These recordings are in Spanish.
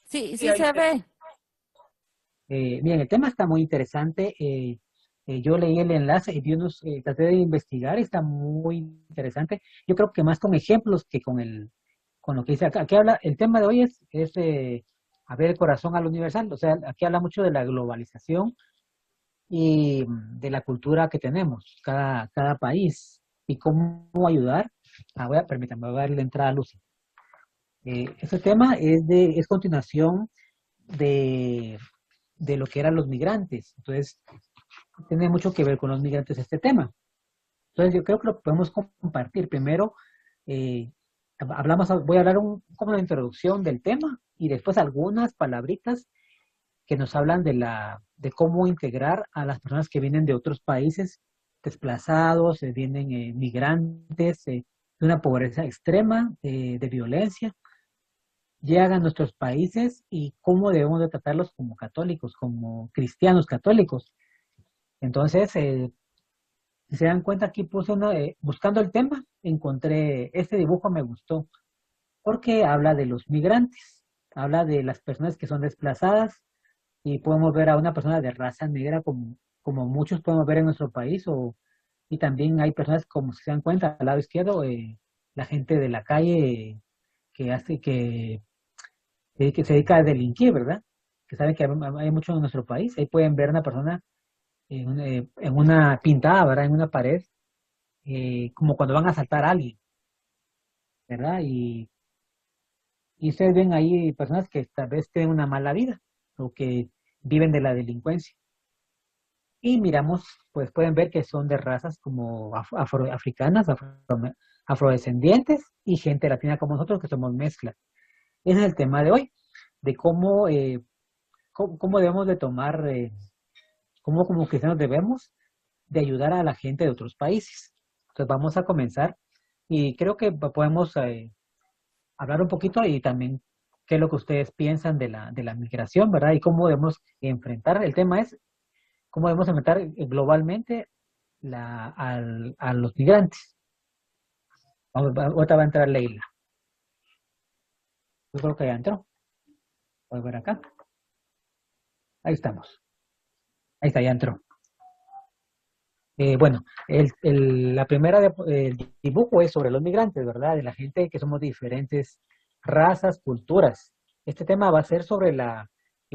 Sí, sí se ve. Bien, el tema está muy interesante. Yo leí el enlace y traté de investigar, está muy interesante. Yo creo que más con ejemplos que con lo que dice acá. Aquí habla, el tema de hoy es abrir el corazón al universal. O sea, aquí habla mucho de la globalización y de la cultura que tenemos, cada país, y cómo ayudar. Permítanme, voy a darle entrada a Lucy. Este tema es continuación de, de lo que eran los migrantes. Entonces, tiene mucho que ver con los migrantes este tema. Entonces, yo creo que lo podemos compartir. Primero, eh, voy a hablar como una introducción del tema y después algunas palabritas que nos hablan de cómo integrar a las personas que vienen de otros países desplazados, vienen migrantes de una pobreza extrema, de violencia, llegan a nuestros países y cómo debemos de tratarlos como católicos, como cristianos católicos. Entonces, si se dan cuenta, aquí buscando el tema, encontré, este dibujo me gustó, porque habla de los migrantes, habla de las personas que son desplazadas, y podemos ver a una persona de raza negra como muchos podemos ver en nuestro país, y también hay personas, como si se dan cuenta, al lado izquierdo, la gente de la calle que hace que se dedica a delinquir, ¿verdad? Que saben que hay mucho en nuestro país. Ahí pueden ver una persona en una pintada, ¿verdad? En una pared, como cuando van a asaltar a alguien, ¿verdad? Y ustedes ven ahí personas que tal vez tienen una mala vida o que viven de la delincuencia. Y miramos, pues pueden ver que son de razas como afroafricanas, afrodescendientes y gente latina como nosotros, que somos mezcla. Ese es el tema de hoy, de cómo debemos de tomar, cómo como cristianos debemos de ayudar a la gente de otros países. Entonces vamos a comenzar y creo que podemos hablar un poquito y también qué es lo que ustedes piensan de la migración, ¿verdad? Y cómo debemos enfrentar. El tema es cómo debemos enfrentar globalmente a los migrantes. Ahorita va a entrar Leila. Yo creo que ya entró. Voy a ver acá. Ahí estamos. Ahí está, ya entró. Bueno, el dibujo es sobre los migrantes, ¿verdad? De la gente que somos de diferentes razas, culturas. Este tema va a ser sobre la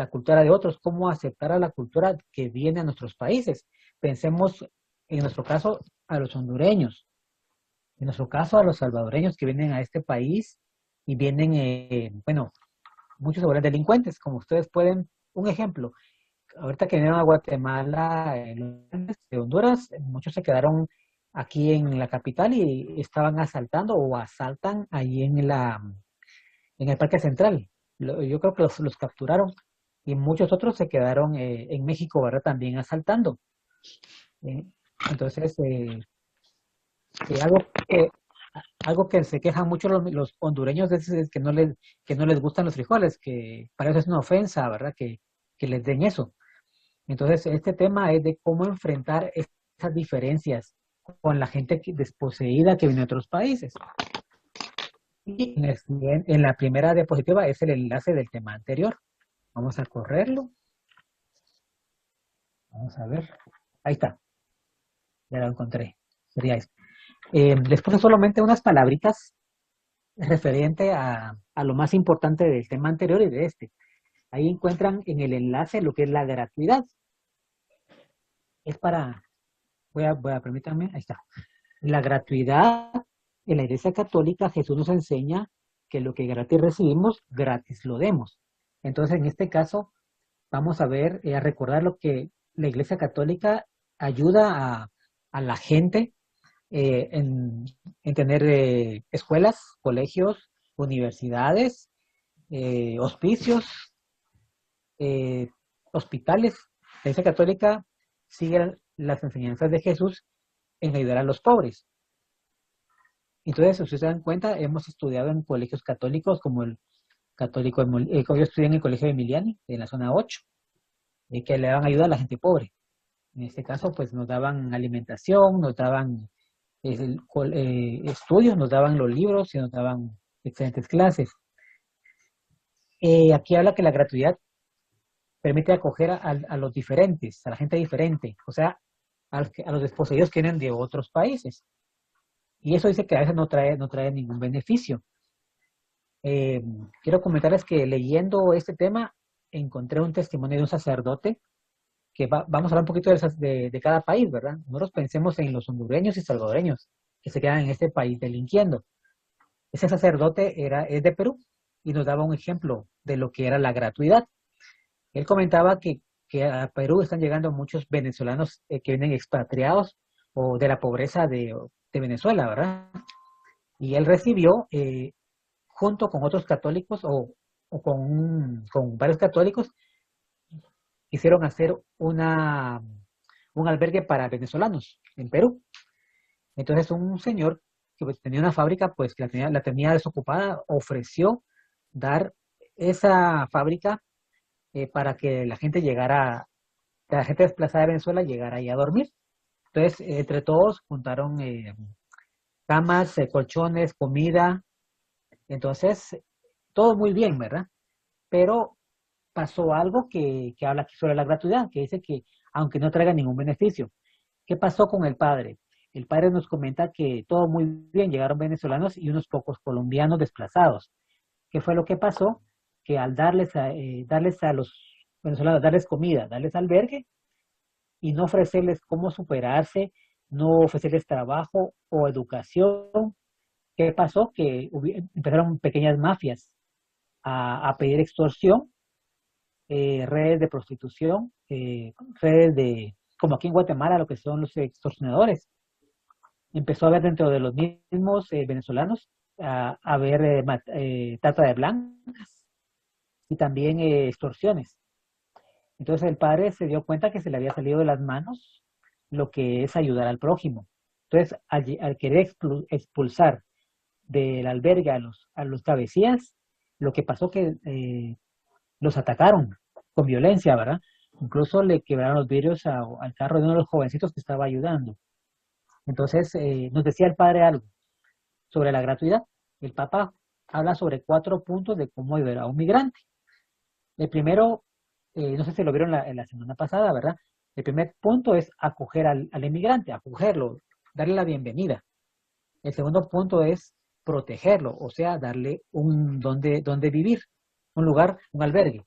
cultura de otros, cómo aceptar a la cultura que viene a nuestros países. Pensemos, en nuestro caso, a los hondureños, en nuestro caso, a los salvadoreños que vienen a este país y vienen, bueno, muchos se vuelven delincuentes, como ustedes pueden, un ejemplo, ahorita que vinieron a Guatemala, los de Honduras, muchos se quedaron aquí en la capital y estaban asaltando o asaltan ahí en el Parque Central. Yo creo que los capturaron y muchos otros se quedaron en México, ¿verdad? También asaltando. Eh, entonces, algo algo que se quejan mucho los hondureños es que no les gustan los frijoles, que para ellos es una ofensa, ¿verdad? Que les den eso. Entonces, este tema es de cómo enfrentar esas diferencias con la gente desposeída que viene de otros países. Y en la primera diapositiva es el enlace del tema anterior. Vamos a correrlo. Vamos a ver. Ahí está. Ya lo encontré. Sería esto. Después solamente unas palabritas referente a lo más importante del tema anterior y de este. Ahí encuentran en el enlace lo que es la gratuidad. Es para, permítanme, ahí está. La gratuidad en la Iglesia Católica, Jesús nos enseña que lo que gratis recibimos, gratis lo demos. Entonces, en este caso, vamos a ver, a recordar lo que la Iglesia Católica ayuda a la gente en tener escuelas, colegios, universidades, hospicios, eh, hospitales. La Iglesia Católica sigue las enseñanzas de Jesús en ayudar a los pobres. Entonces, si ustedes se dan cuenta, hemos estudiado en colegios católicos como el católico, como yo estudié en el colegio de Emiliani, en la zona 8, que le daban ayuda a la gente pobre. En este caso, pues nos daban alimentación, nos daban estudios, nos daban los libros y nos daban excelentes clases. Aquí habla que la gratuidad permite acoger a los diferentes, a la gente diferente, o sea, a los desposeídos que vienen de otros países. Y eso dice que a veces no trae ningún beneficio. Eh, Quiero comentarles que leyendo este tema encontré un testimonio de un sacerdote que vamos a hablar un poquito de cada país, ¿verdad? Nosotros pensemos en los hondureños y salvadoreños que se quedan en este país delinquiendo. Ese sacerdote es de Perú y nos daba un ejemplo de lo que era la gratuidad. Él comentaba que a Perú están llegando muchos venezolanos que vienen expatriados o de la pobreza de Venezuela, ¿verdad? Y él recibió, junto con otros católicos o con varios católicos, quisieron hacer un albergue para venezolanos en Perú. Entonces un señor que pues, tenía una fábrica, pues que la tenía desocupada, ofreció dar esa fábrica para que la gente llegara, que la gente desplazada de Venezuela llegara ahí a dormir. Entonces, entre todos juntaron camas, colchones, comida. Entonces, todo muy bien, ¿verdad? Pero pasó algo que habla aquí sobre la gratuidad, que dice que aunque no traiga ningún beneficio. ¿Qué pasó con el padre? El padre nos comenta que todo muy bien, llegaron venezolanos y unos pocos colombianos desplazados. ¿Qué fue lo que pasó? Que al darles a los venezolanos, darles comida, darles albergue y no ofrecerles cómo superarse, no ofrecerles trabajo o educación, ¿qué pasó? Que empezaron pequeñas mafias a pedir extorsión, redes de prostitución, redes como aquí en Guatemala, lo que son los extorsionadores. Empezó a haber dentro de los mismos venezolanos, a haber trata de blancas y también extorsiones. Entonces el padre se dio cuenta que se le había salido de las manos lo que es ayudar al prójimo. Entonces, al querer expulsar del albergue a los cabecillas, lo que pasó que los atacaron con violencia, ¿verdad? Incluso le quebraron los vidrios al carro de uno de los jovencitos que estaba ayudando. Entonces, nos decía el padre algo sobre la gratuidad. El Papa habla sobre 4 puntos de cómo ayudar a un migrante. El primero, no sé si lo vieron en la semana pasada, ¿verdad? El primer punto es acoger al inmigrante, acogerlo, darle la bienvenida. El segundo punto es protegerlo, o sea, darle un donde vivir, un lugar, un albergue.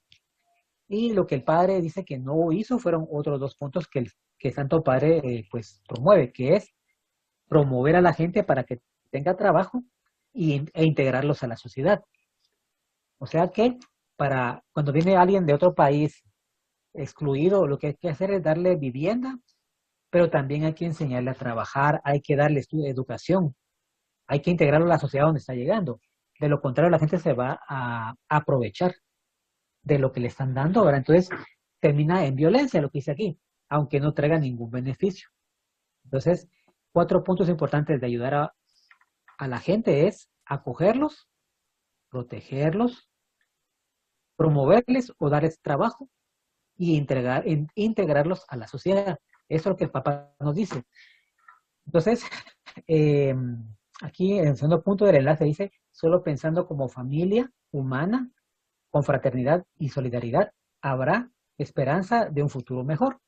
Y lo que el padre dice que no hizo fueron otros 2 puntos que el Santo Padre pues promueve, que es promover a la gente para que tenga trabajo e integrarlos a la sociedad. O sea que para cuando viene alguien de otro país excluido, lo que hay que hacer es darle vivienda, pero también hay que enseñarle a trabajar, hay que darle educación, hay que integrarlo a la sociedad donde está llegando. De lo contrario, la gente se va a aprovechar de lo que le están dando, ¿verdad? Entonces, termina en violencia, lo que dice aquí, aunque no traiga ningún beneficio. Entonces, 4 puntos importantes de ayudar a la gente es acogerlos, protegerlos, promoverles o darles trabajo y integrarlos a la sociedad. Eso es lo que el Papa nos dice. Entonces, eh, aquí en el segundo punto del enlace dice, solo pensando como familia humana, con fraternidad y solidaridad, habrá esperanza de un futuro mejor.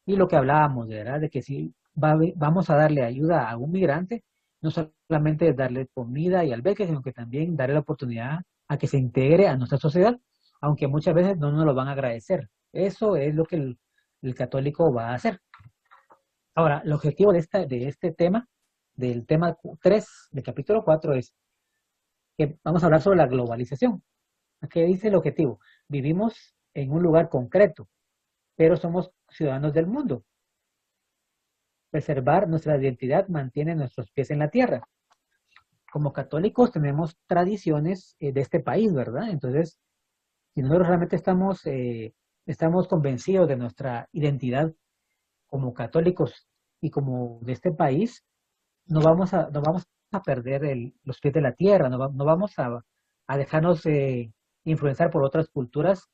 Y lo que hablábamos, ¿verdad? De que si vamos a darle ayuda a un migrante, no solamente darle comida y albergue, sino que también darle la oportunidad a que se integre a nuestra sociedad, aunque muchas veces no nos lo van a agradecer. Eso es lo que el católico va a hacer. Ahora, el objetivo de este tema, del tema 3 del capítulo 4, es que vamos a hablar sobre la globalización. ¿Qué dice el objetivo? Vivimos en un lugar concreto, pero somos ciudadanos del mundo. Preservar nuestra identidad mantiene nuestros pies en la tierra. Como católicos tenemos tradiciones de este país, ¿verdad? Entonces, si nosotros realmente estamos convencidos de nuestra identidad como católicos y como de este país, no vamos a perder los pies de la tierra, no vamos a dejarnos influenciar por otras culturas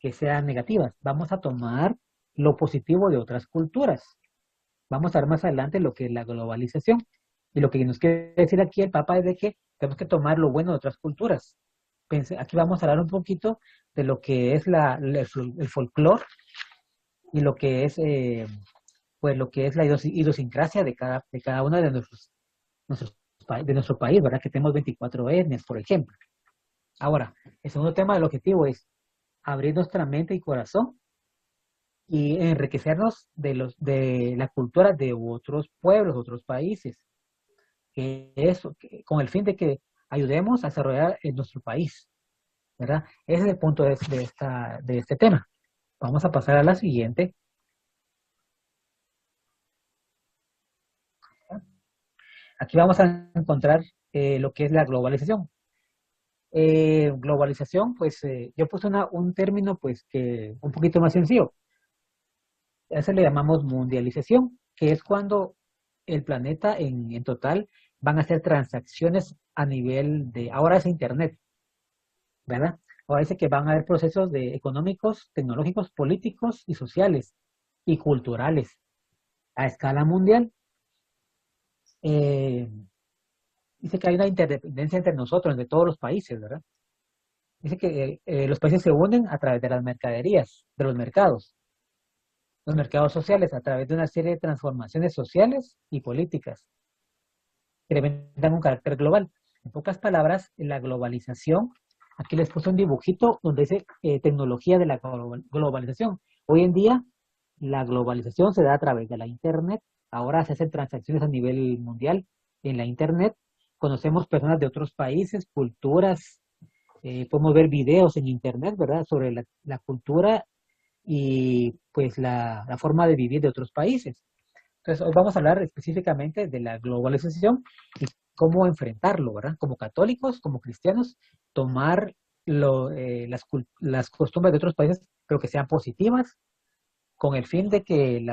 que sean negativas. Vamos a tomar lo positivo de otras culturas. Vamos a ver más adelante lo que es la globalización. Y lo que nos quiere decir aquí el Papa es de que tenemos que tomar lo bueno de otras culturas, aquí vamos a hablar un poquito de lo que es el folclore y lo que es, pues lo que es la idiosincrasia de cada uno de de nuestro país, ¿verdad? Que tenemos 24 etnias, por ejemplo. Ahora, el segundo tema del objetivo es abrir nuestra mente y corazón y enriquecernos de la cultura de otros pueblos, otros países, con el fin de que ayudemos a desarrollar en nuestro país, ¿verdad? Ese es el punto de este tema. Vamos a pasar a la siguiente. Aquí vamos a encontrar lo que es la globalización. Globalización, pues yo puse un término pues que un poquito más sencillo. A eso le llamamos mundialización, que es cuando el planeta en total van a hacer transacciones a nivel de, ahora es Internet, ¿verdad? Ahora dice que van a haber procesos económicos, tecnológicos, políticos y sociales y culturales a escala mundial. Eh, Dice que hay una interdependencia entre nosotros, entre todos los países, ¿verdad? Dice que los países se unen a través de las mercaderías, de los mercados sociales, a través de una serie de transformaciones sociales y políticas que deben dar un carácter global. En pocas palabras, la globalización, aquí les puse un dibujito donde dice tecnología de la globalización. Hoy en día, la globalización se da a través de la Internet. Ahora se hacen transacciones a nivel mundial en la Internet. Conocemos personas de otros países, culturas, podemos ver videos en Internet, ¿verdad?, sobre la cultura y pues la forma de vivir de otros países. Entonces, hoy vamos a hablar específicamente de la globalización y cómo enfrentarlo, ¿verdad? Como católicos, como cristianos, tomar las costumbres de otros países, pero que sean positivas, con el fin de que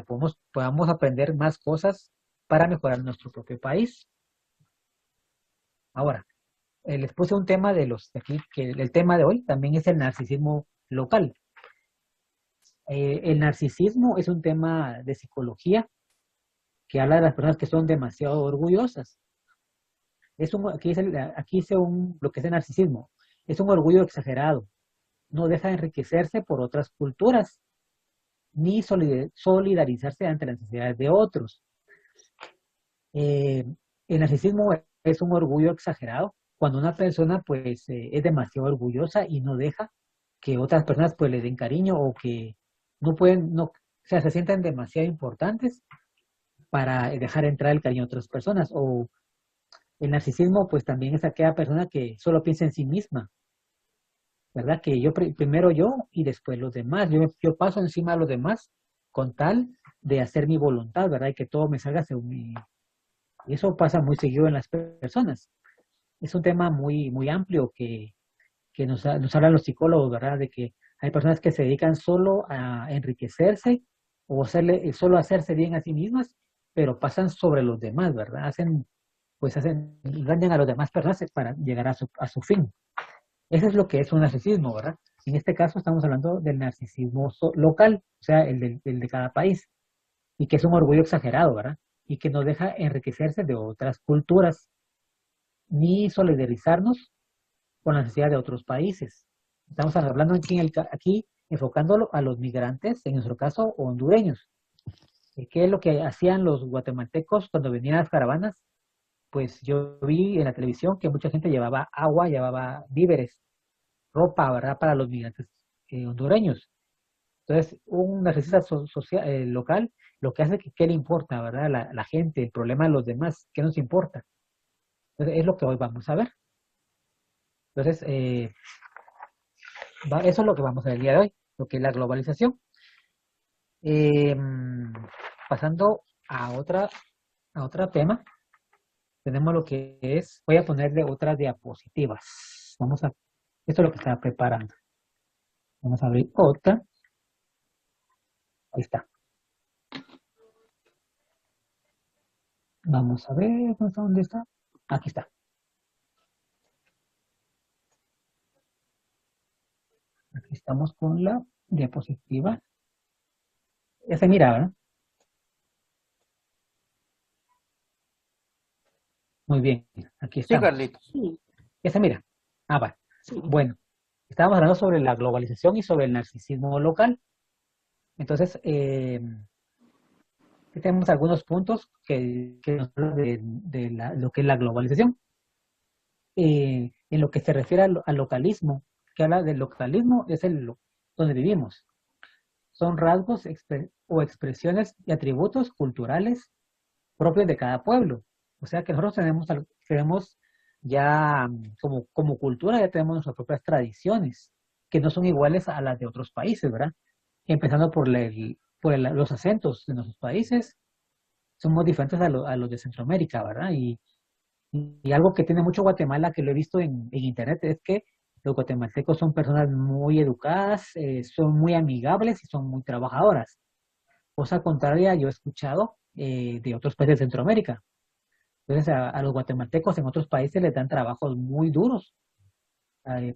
podamos aprender más cosas para mejorar nuestro propio país. Ahora, les puse un tema de aquí, que el tema de hoy también es el narcisismo local. El narcisismo es un tema de psicología que habla de las personas que son demasiado orgullosas. Aquí dice lo que es el narcisismo. Es un orgullo exagerado. No deja de enriquecerse por otras culturas, ni solidarizarse ante las necesidades de otros. Eh, el narcisismo es un orgullo exagerado cuando una persona pues es demasiado orgullosa y no deja que otras personas pues le den cariño o que o sea, se sientan demasiado importantes para dejar entrar el cariño a otras personas. O el narcisismo pues también es aquella persona que solo piensa en sí misma, ¿verdad? Que primero yo y después los demás. Yo paso encima a los demás con tal de hacer mi voluntad, ¿verdad? Y que todo me salga según mi... Y eso pasa muy seguido en las personas. Es un tema muy amplio que nos hablan los psicólogos, ¿verdad? De que hay personas que se dedican solo a enriquecerse o solo a hacerse bien a sí mismas, pero pasan sobre los demás, ¿verdad? Dañan a las demás personas para llegar a su fin. Eso es lo que es un narcisismo, ¿verdad? En este caso estamos hablando del narcisismo local, o sea, el de cada país, y que es un orgullo exagerado, ¿verdad? Y que nos deja enriquecerse de otras culturas, ni solidarizarnos con la necesidad de otros países. Estamos hablando aquí enfocándolo a los migrantes, en nuestro caso, hondureños. ¿Qué es lo que hacían los guatemaltecos cuando venían las caravanas? Pues yo vi en la televisión que mucha gente llevaba agua, llevaba víveres, ropa, ¿verdad? Para los migrantes hondureños. Entonces, un narcisista local, lo que hace que qué le importa, ¿verdad? La gente, el problema de los demás, ¿qué nos importa? Entonces, es lo que hoy vamos a ver. Entonces, eso es lo que vamos a ver el día de hoy, lo que es la globalización. Eh, Pasando a otro tema, tenemos lo que es, voy a ponerle otras diapositivas. Esto es lo que estaba preparando. Vamos a abrir otra. Ahí está. Vamos a ver, ¿dónde está? Aquí está. Aquí estamos con la diapositiva. Ya se mira, ¿verdad? Muy bien, aquí Sí, estamos. Carlitos. Ya se mira. Ah, va. Sí, bueno, estábamos hablando sobre la globalización y sobre el narcisismo local. Entonces, aquí tenemos algunos puntos que nos hablan lo que es la globalización. En lo que se refiere al localismo, que habla del localismo, es donde vivimos. Son rasgos o expresiones y atributos culturales propios de cada pueblo. O sea que nosotros tenemos ya como cultura, ya tenemos nuestras propias tradiciones, que no son iguales a las de otros países, ¿verdad? Empezando los acentos de nuestros países, somos diferentes a los de Centroamérica, ¿verdad? Y algo que tiene mucho Guatemala, que lo he visto en internet, es que los guatemaltecos son personas muy educadas, son muy amigables y son muy trabajadoras. Cosa contraria, yo he escuchado de otros países de Centroamérica. Entonces, a los guatemaltecos en otros países les dan trabajos muy duros,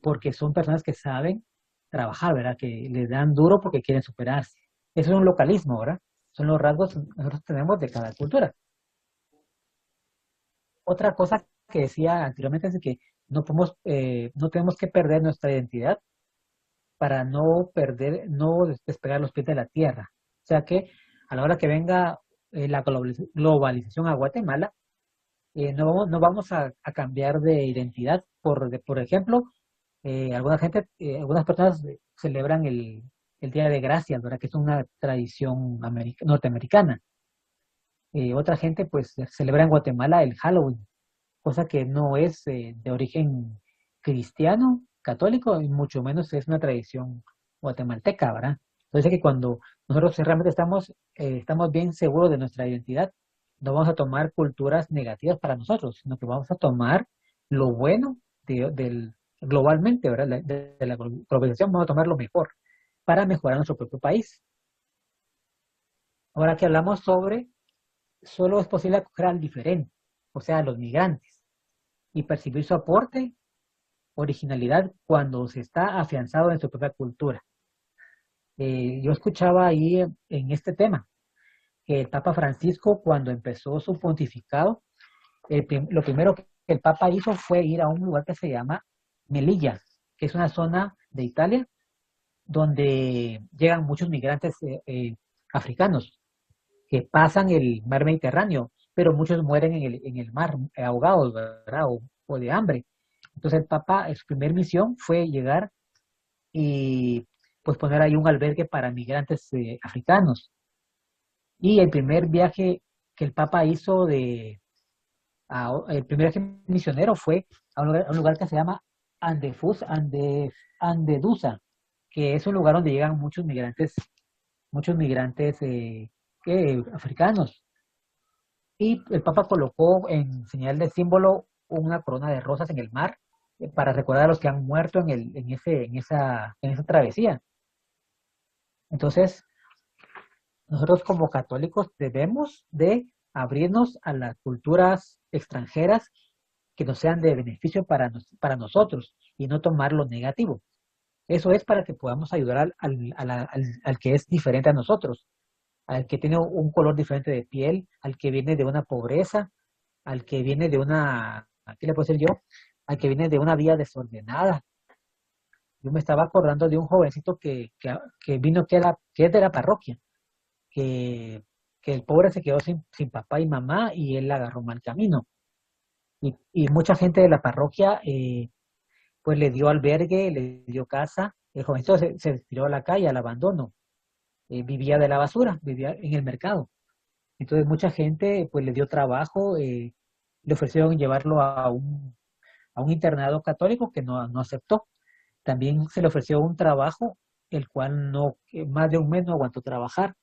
porque son personas que saben trabajar, ¿verdad? Que les dan duro porque quieren superarse. Eso es un localismo, ¿verdad? Son los rasgos que nosotros tenemos de cada cultura. Otra cosa que decía anteriormente es que no tenemos que perder nuestra identidad para no despegar los pies de la tierra. O sea que a la hora que venga la globalización a Guatemala, no vamos a cambiar de identidad. Por ejemplo, algunas personas celebran el Día de Gracias, ¿verdad? Que es una tradición norteamericana. Otra gente pues celebra en Guatemala el Halloween, cosa que no es de origen cristiano, católico, y mucho menos es una tradición guatemalteca, ¿verdad? Entonces que cuando nosotros realmente estamos bien seguros de nuestra identidad, no vamos a tomar culturas negativas para nosotros, sino que vamos a tomar lo bueno globalmente, ¿verdad? De la globalización, vamos a tomar lo mejor para mejorar nuestro propio país. Ahora que hablamos sobre, solo es posible acoger al diferente, o sea, a los migrantes, y percibir su aporte originalidad cuando se está afianzado en su propia cultura. Yo escuchaba ahí en este tema que el Papa Francisco, cuando empezó su pontificado, lo primero que el Papa hizo fue ir a un lugar que se llama Melilla, que es una zona de Italia donde llegan muchos migrantes africanos que pasan el mar Mediterráneo, pero muchos mueren en el mar ahogados, ¿verdad? O de hambre. Entonces el Papa, su primer misión fue llegar y pues poner ahí un albergue para migrantes africanos. Y el primer viaje que el Papa hizo el primer viaje misionero fue a un lugar que se llama Andedusa, que es un lugar donde llegan muchos migrantes africanos. Y el Papa colocó en señal de símbolo una corona de rosas en el mar para recordar a los que han muerto en esa travesía. Entonces, nosotros como católicos debemos de abrirnos a las culturas extranjeras que nos sean de beneficio para nosotros y no tomar lo negativo. Eso es para que podamos ayudar al que es diferente a nosotros, al que tiene un color diferente de piel, al que viene de una pobreza, al que viene ¿qué le puedo decir yo? Al que viene de una vida desordenada. Yo me estaba acordando de un jovencito que vino que es de la parroquia, que, que el pobre se quedó sin papá y mamá y él agarró mal camino. Y mucha gente de la parroquia pues le dio albergue, le dio casa. El jovencito se tiró a la calle, al abandono. Vivía de la basura, vivía en el mercado. Entonces mucha gente pues le dio trabajo, le ofrecieron llevarlo a un internado católico que no aceptó. También se le ofreció un trabajo, el cual más de un mes no aguantó trabajar.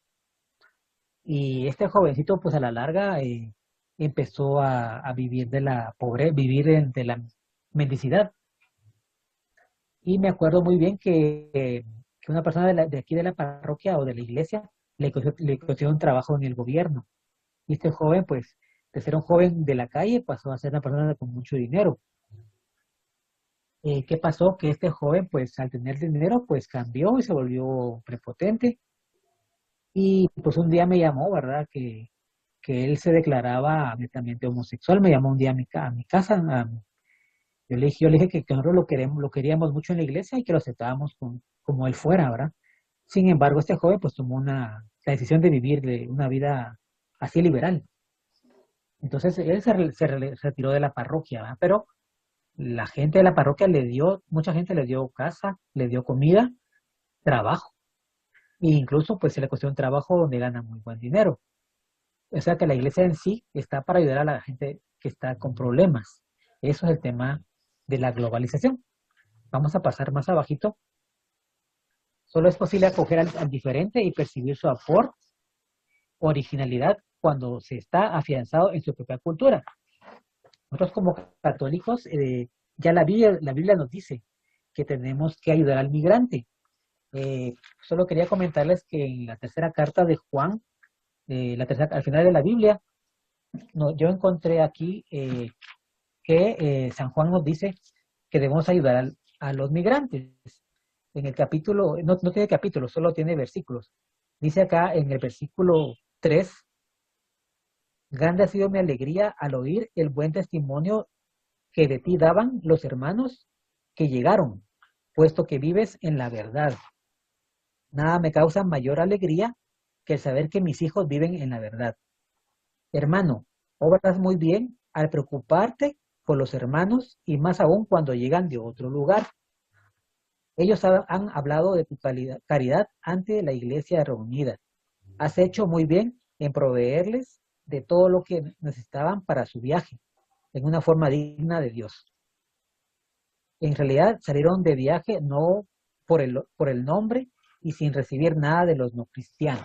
Y este jovencito, pues a la larga, empezó a vivir de la de la mendicidad. Y me acuerdo muy bien que una persona de aquí de la parroquia o de la iglesia le consiguió un trabajo en el gobierno. Y este joven, pues, de ser un joven de la calle, pasó a ser una persona con mucho dinero. ¿Qué pasó? Que este joven, pues, al tener dinero, pues cambió y se volvió prepotente. Y pues un día me llamó, ¿verdad? Que él se declaraba netamente homosexual. Me llamó un día a mi casa, yo le dije que nosotros lo queríamos mucho en la iglesia y que lo aceptábamos como él fuera, ¿verdad? Sin embargo, este joven pues tomó la decisión de vivir de una vida así liberal. Entonces él retiró de la parroquia, ¿verdad? Pero la gente de la parroquia mucha gente le dio casa, le dio comida, trabajo. E incluso pues se le costó un trabajo donde gana muy buen dinero. O sea que la iglesia en sí está para ayudar a la gente que está con problemas. Eso es el tema de la globalización. Vamos a pasar más abajito. Solo es posible acoger al diferente y percibir su aporte, originalidad, cuando se está afianzado en su propia cultura. Nosotros como católicos, ya la Biblia nos dice que tenemos que ayudar al migrante. Solo quería comentarles que en la tercera carta de Juan, al final de la Biblia, no, yo encontré aquí que San Juan nos dice que debemos ayudar a los migrantes. En el capítulo, no tiene capítulo, solo tiene versículos. Dice acá en el versículo 3: grande ha sido mi alegría al oír el buen testimonio que de ti daban los hermanos que llegaron, puesto que vives en la verdad. Nada me causa mayor alegría que el saber que mis hijos viven en la verdad. Hermano, obras muy bien al preocuparte por los hermanos y más aún cuando llegan de otro lugar. Ellos han hablado de tu caridad ante la iglesia reunida. Has hecho muy bien en proveerles de todo lo que necesitaban para su viaje, en una forma digna de Dios. En realidad salieron de viaje no por el nombre y sin recibir nada de los no cristianos.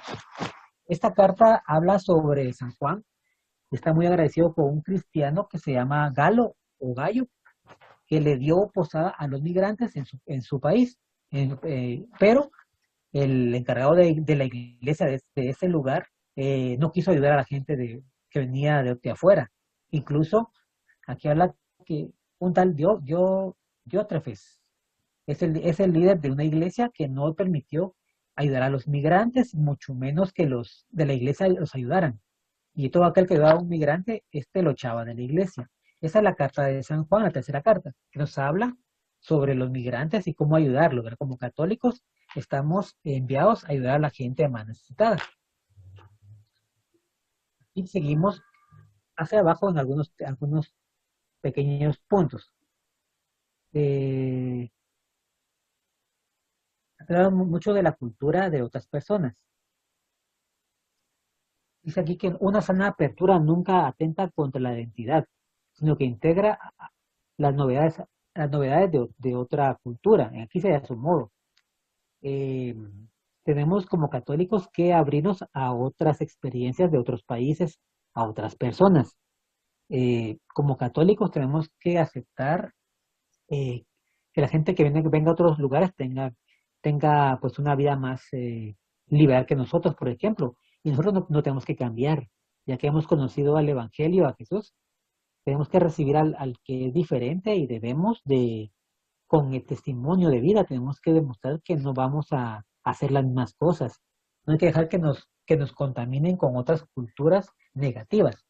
Esta carta habla sobre San Juan. Está muy agradecido con un cristiano que se llama Galo o Gallo, que le dio posada a los migrantes en su país. Pero el encargado de la iglesia de ese lugar no quiso ayudar a la gente que venía de afuera. Incluso aquí habla que un tal Diótrefes es el líder de una iglesia que no permitió ayudar a los migrantes, mucho menos que los de la iglesia los ayudaran. Y todo aquel que ayudaba a un migrante, lo echaba de la iglesia. Esa es la carta de San Juan, la tercera carta, que nos habla sobre los migrantes y cómo ayudarlos, ¿verdad? Como católicos estamos enviados a ayudar a la gente más necesitada. Y seguimos hacia abajo en algunos pequeños puntos. Hablamos mucho de la cultura de otras personas. Dice aquí que una sana apertura nunca atenta contra la identidad, sino que integra las novedades, de otra cultura. Aquí se da su modo. Eh, Tenemos como católicos que abrirnos a otras experiencias de otros países, a otras personas. Como católicos tenemos que aceptar eh, que la gente que venga a otros lugares tenga pues una vida más liberal que nosotros, por ejemplo. Y nosotros no tenemos que cambiar, ya que hemos conocido al Evangelio, a Jesús, tenemos que recibir al que es diferente y con el testimonio de vida, tenemos que demostrar que no vamos a hacer las mismas cosas. No hay que dejar que nos contaminen con otras culturas negativas,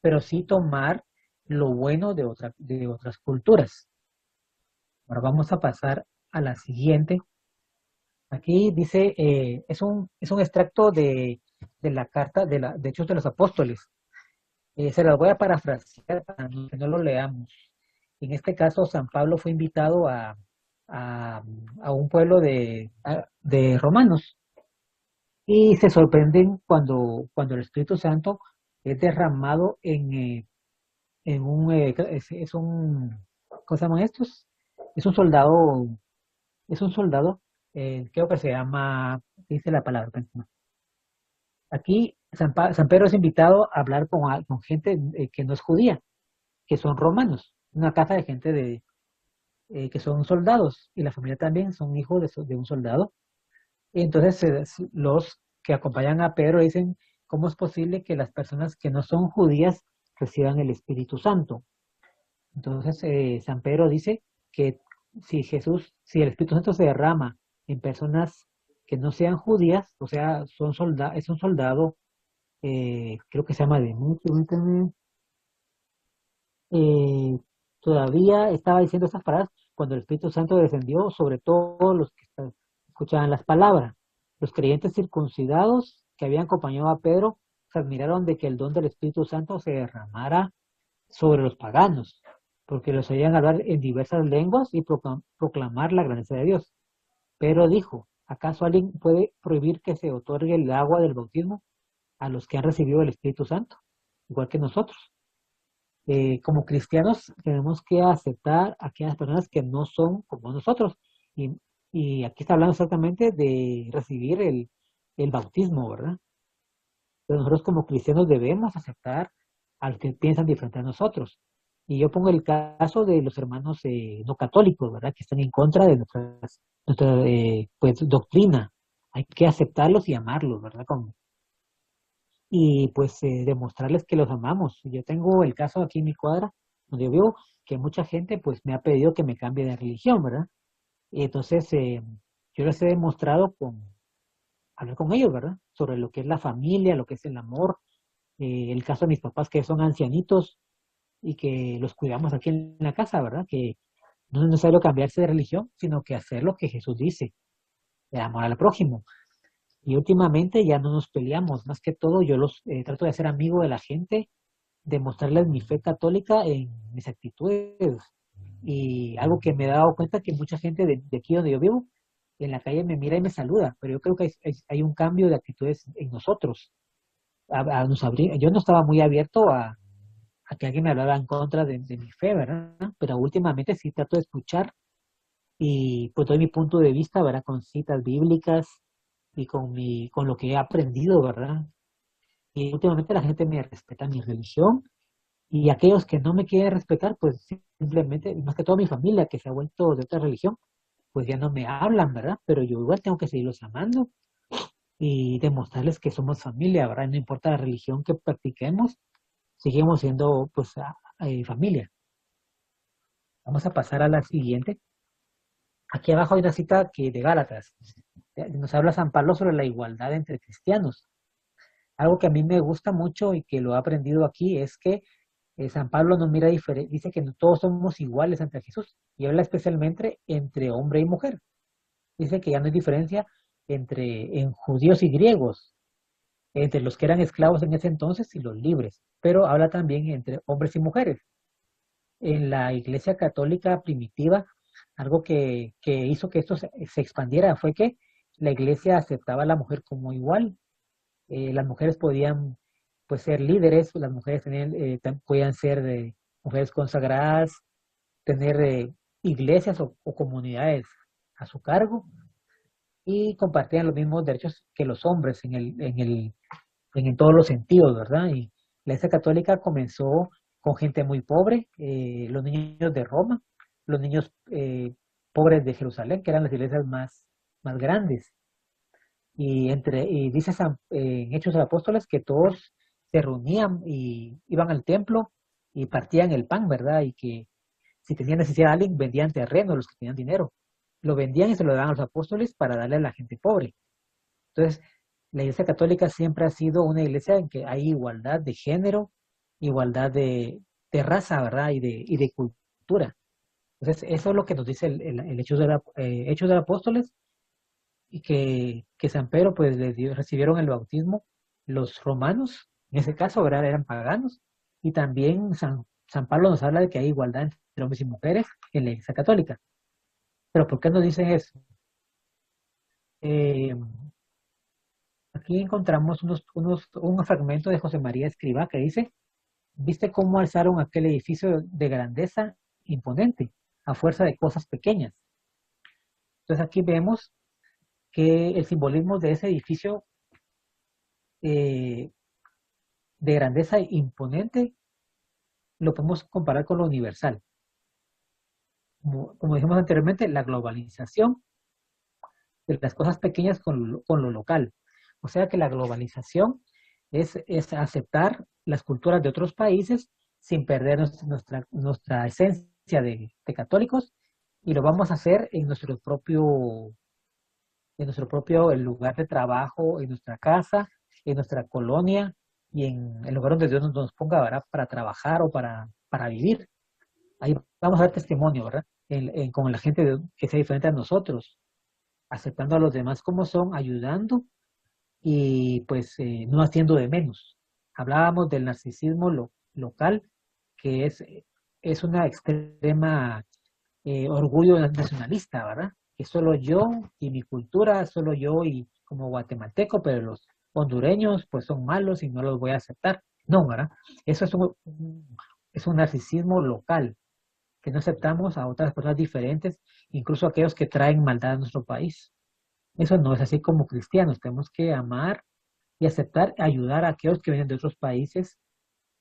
pero sí tomar lo bueno de otras culturas. Ahora vamos a pasar a la siguiente. Aquí dice, es un extracto de la carta de Hechos de los Apóstoles. Se las voy a parafrasear para que no lo leamos. En este caso, San Pablo fue invitado a un pueblo de romanos y se sorprenden cuando el Espíritu Santo es derramado en ¿cómo se llaman estos? Es un soldado, creo que se llama, dice la palabra. Aquí San Pedro es invitado a hablar con gente que no es judía, que son romanos, una casa de gente que son soldados, y la familia también son hijos de un soldado. Y entonces los que acompañan a Pedro dicen, ¿cómo es posible que las personas que no son judías reciban el Espíritu Santo? Entonces San Pedro dice que si el Espíritu Santo se derrama en personas que no sean judías, o sea, es un soldado, creo que se llama Demetrio, todavía estaba diciendo esas palabras cuando el Espíritu Santo descendió sobre todos los que escuchaban las palabras. Los creyentes circuncidados que habían acompañado a Pedro se admiraron de que el don del Espíritu Santo se derramara sobre los paganos, porque los oían hablar en diversas lenguas y proclamar la grandeza de Dios. Pero dijo, ¿acaso alguien puede prohibir que se otorgue el agua del bautismo a los que han recibido el Espíritu Santo, igual que nosotros? Como cristianos tenemos que aceptar a aquellas personas que no son como nosotros. Y, y aquí está hablando exactamente de recibir el bautismo, ¿verdad? Pero nosotros como cristianos debemos aceptar a los que piensan diferente a nosotros. Y yo pongo el caso de los hermanos no católicos, ¿verdad? Que están en contra de nuestra pues, doctrina. Hay que aceptarlos y amarlos, ¿verdad? Y pues demostrarles que los amamos. Yo tengo el caso aquí en mi cuadra, donde yo vivo, que mucha gente pues me ha pedido que me cambie de religión, ¿verdad? Y entonces yo les he demostrado con hablar con ellos, ¿verdad? Sobre lo que es la familia, lo que es el amor. El caso de mis papás que son ancianitos y que los cuidamos aquí en la casa, ¿verdad? Que no es necesario cambiarse de religión, sino que hacer lo que Jesús dice, de amor al prójimo. Y últimamente ya no nos peleamos, más que todo yo los trato de hacer amigo de la gente, de mostrarles mi fe católica en mis actitudes. Y algo que me he dado cuenta que mucha gente de aquí donde yo vivo, en la calle me mira y me saluda, pero yo creo que hay un cambio de actitudes en nosotros. Yo no estaba muy abierto a que alguien me hablara en contra de mi fe, ¿verdad? Pero últimamente sí trato de escuchar y pues doy mi punto de vista, ¿verdad? Con citas bíblicas y con lo que he aprendido, ¿verdad? Y últimamente la gente me respeta mi religión y aquellos que no me quieren respetar, pues simplemente, más que todo mi familia que se ha vuelto de otra religión, pues ya no me hablan, ¿verdad? Pero yo igual tengo que seguirlos amando y demostrarles que somos familia, ¿verdad? No importa la religión que practiquemos, seguimos siendo pues familia. Vamos a pasar a la siguiente. Aquí abajo hay una cita que de Gálatas. Nos habla San Pablo sobre la igualdad entre cristianos. Algo que a mí me gusta mucho y que lo he aprendido aquí es que San Pablo no mira diferente, dice que no todos somos iguales ante Jesús y habla especialmente entre hombre y mujer. Dice que ya no hay diferencia en judíos y griegos, entre los que eran esclavos en ese entonces y los libres, pero habla también entre hombres y mujeres. En la Iglesia Católica primitiva, algo que hizo que esto se expandiera fue que la Iglesia aceptaba a la mujer como igual. Las mujeres podían pues ser líderes, las mujeres podían ser mujeres consagradas, tener iglesias o comunidades a su cargo y compartían los mismos derechos que los hombres en todos los sentidos, ¿verdad? Y la Iglesia Católica comenzó con gente muy pobre, los niños de Roma, los niños pobres de Jerusalén, que eran las iglesias más grandes. Y dice en Hechos de los Apóstoles que todos se reunían y iban al templo y partían el pan, ¿verdad? Y que si tenían necesidad de alguien, vendían terreno, los que tenían dinero. Lo vendían y se lo daban a los apóstoles para darle a la gente pobre. Entonces, la Iglesia Católica siempre ha sido una iglesia en que hay igualdad de género, igualdad de raza, ¿verdad? Y de cultura. Entonces, eso es lo que nos dice el Hechos de los Apóstoles y que San Pedro pues recibieron el bautismo los romanos, en ese caso, ¿verdad? Eran paganos, y también San Pablo nos habla de que hay igualdad entre hombres y mujeres en la Iglesia Católica. Pero ¿por qué nos dicen eso? Eh, Aquí encontramos un fragmento de José María Escrivá que dice, ¿viste cómo alzaron aquel edificio de grandeza imponente a fuerza de cosas pequeñas? Entonces aquí vemos que el simbolismo de ese edificio eh, de grandeza imponente lo podemos comparar con lo universal. Como dijimos anteriormente, la globalización de las cosas pequeñas con lo local. O sea que la globalización es aceptar las culturas de otros países sin perder nuestra esencia de católicos y lo vamos a hacer en nuestro propio el lugar de trabajo, en nuestra casa, en nuestra colonia y en el lugar donde Dios nos ponga, ¿verdad? Para trabajar o para vivir. Ahí vamos a dar testimonio, ¿verdad? Con la gente que sea diferente a nosotros, aceptando a los demás como son, ayudando y pues no haciendo de menos. Hablábamos del narcisismo local, que es una extrema orgullo nacionalista, ¿verdad? Que solo yo y mi cultura, solo yo y como guatemalteco, pero los hondureños pues son malos y no los voy a aceptar. No, ¿verdad? Eso es un narcisismo local, que no aceptamos a otras personas diferentes, incluso aquellos que traen maldad a nuestro país. Eso no es así como cristianos, tenemos que amar y aceptar, ayudar a aquellos que vienen de otros países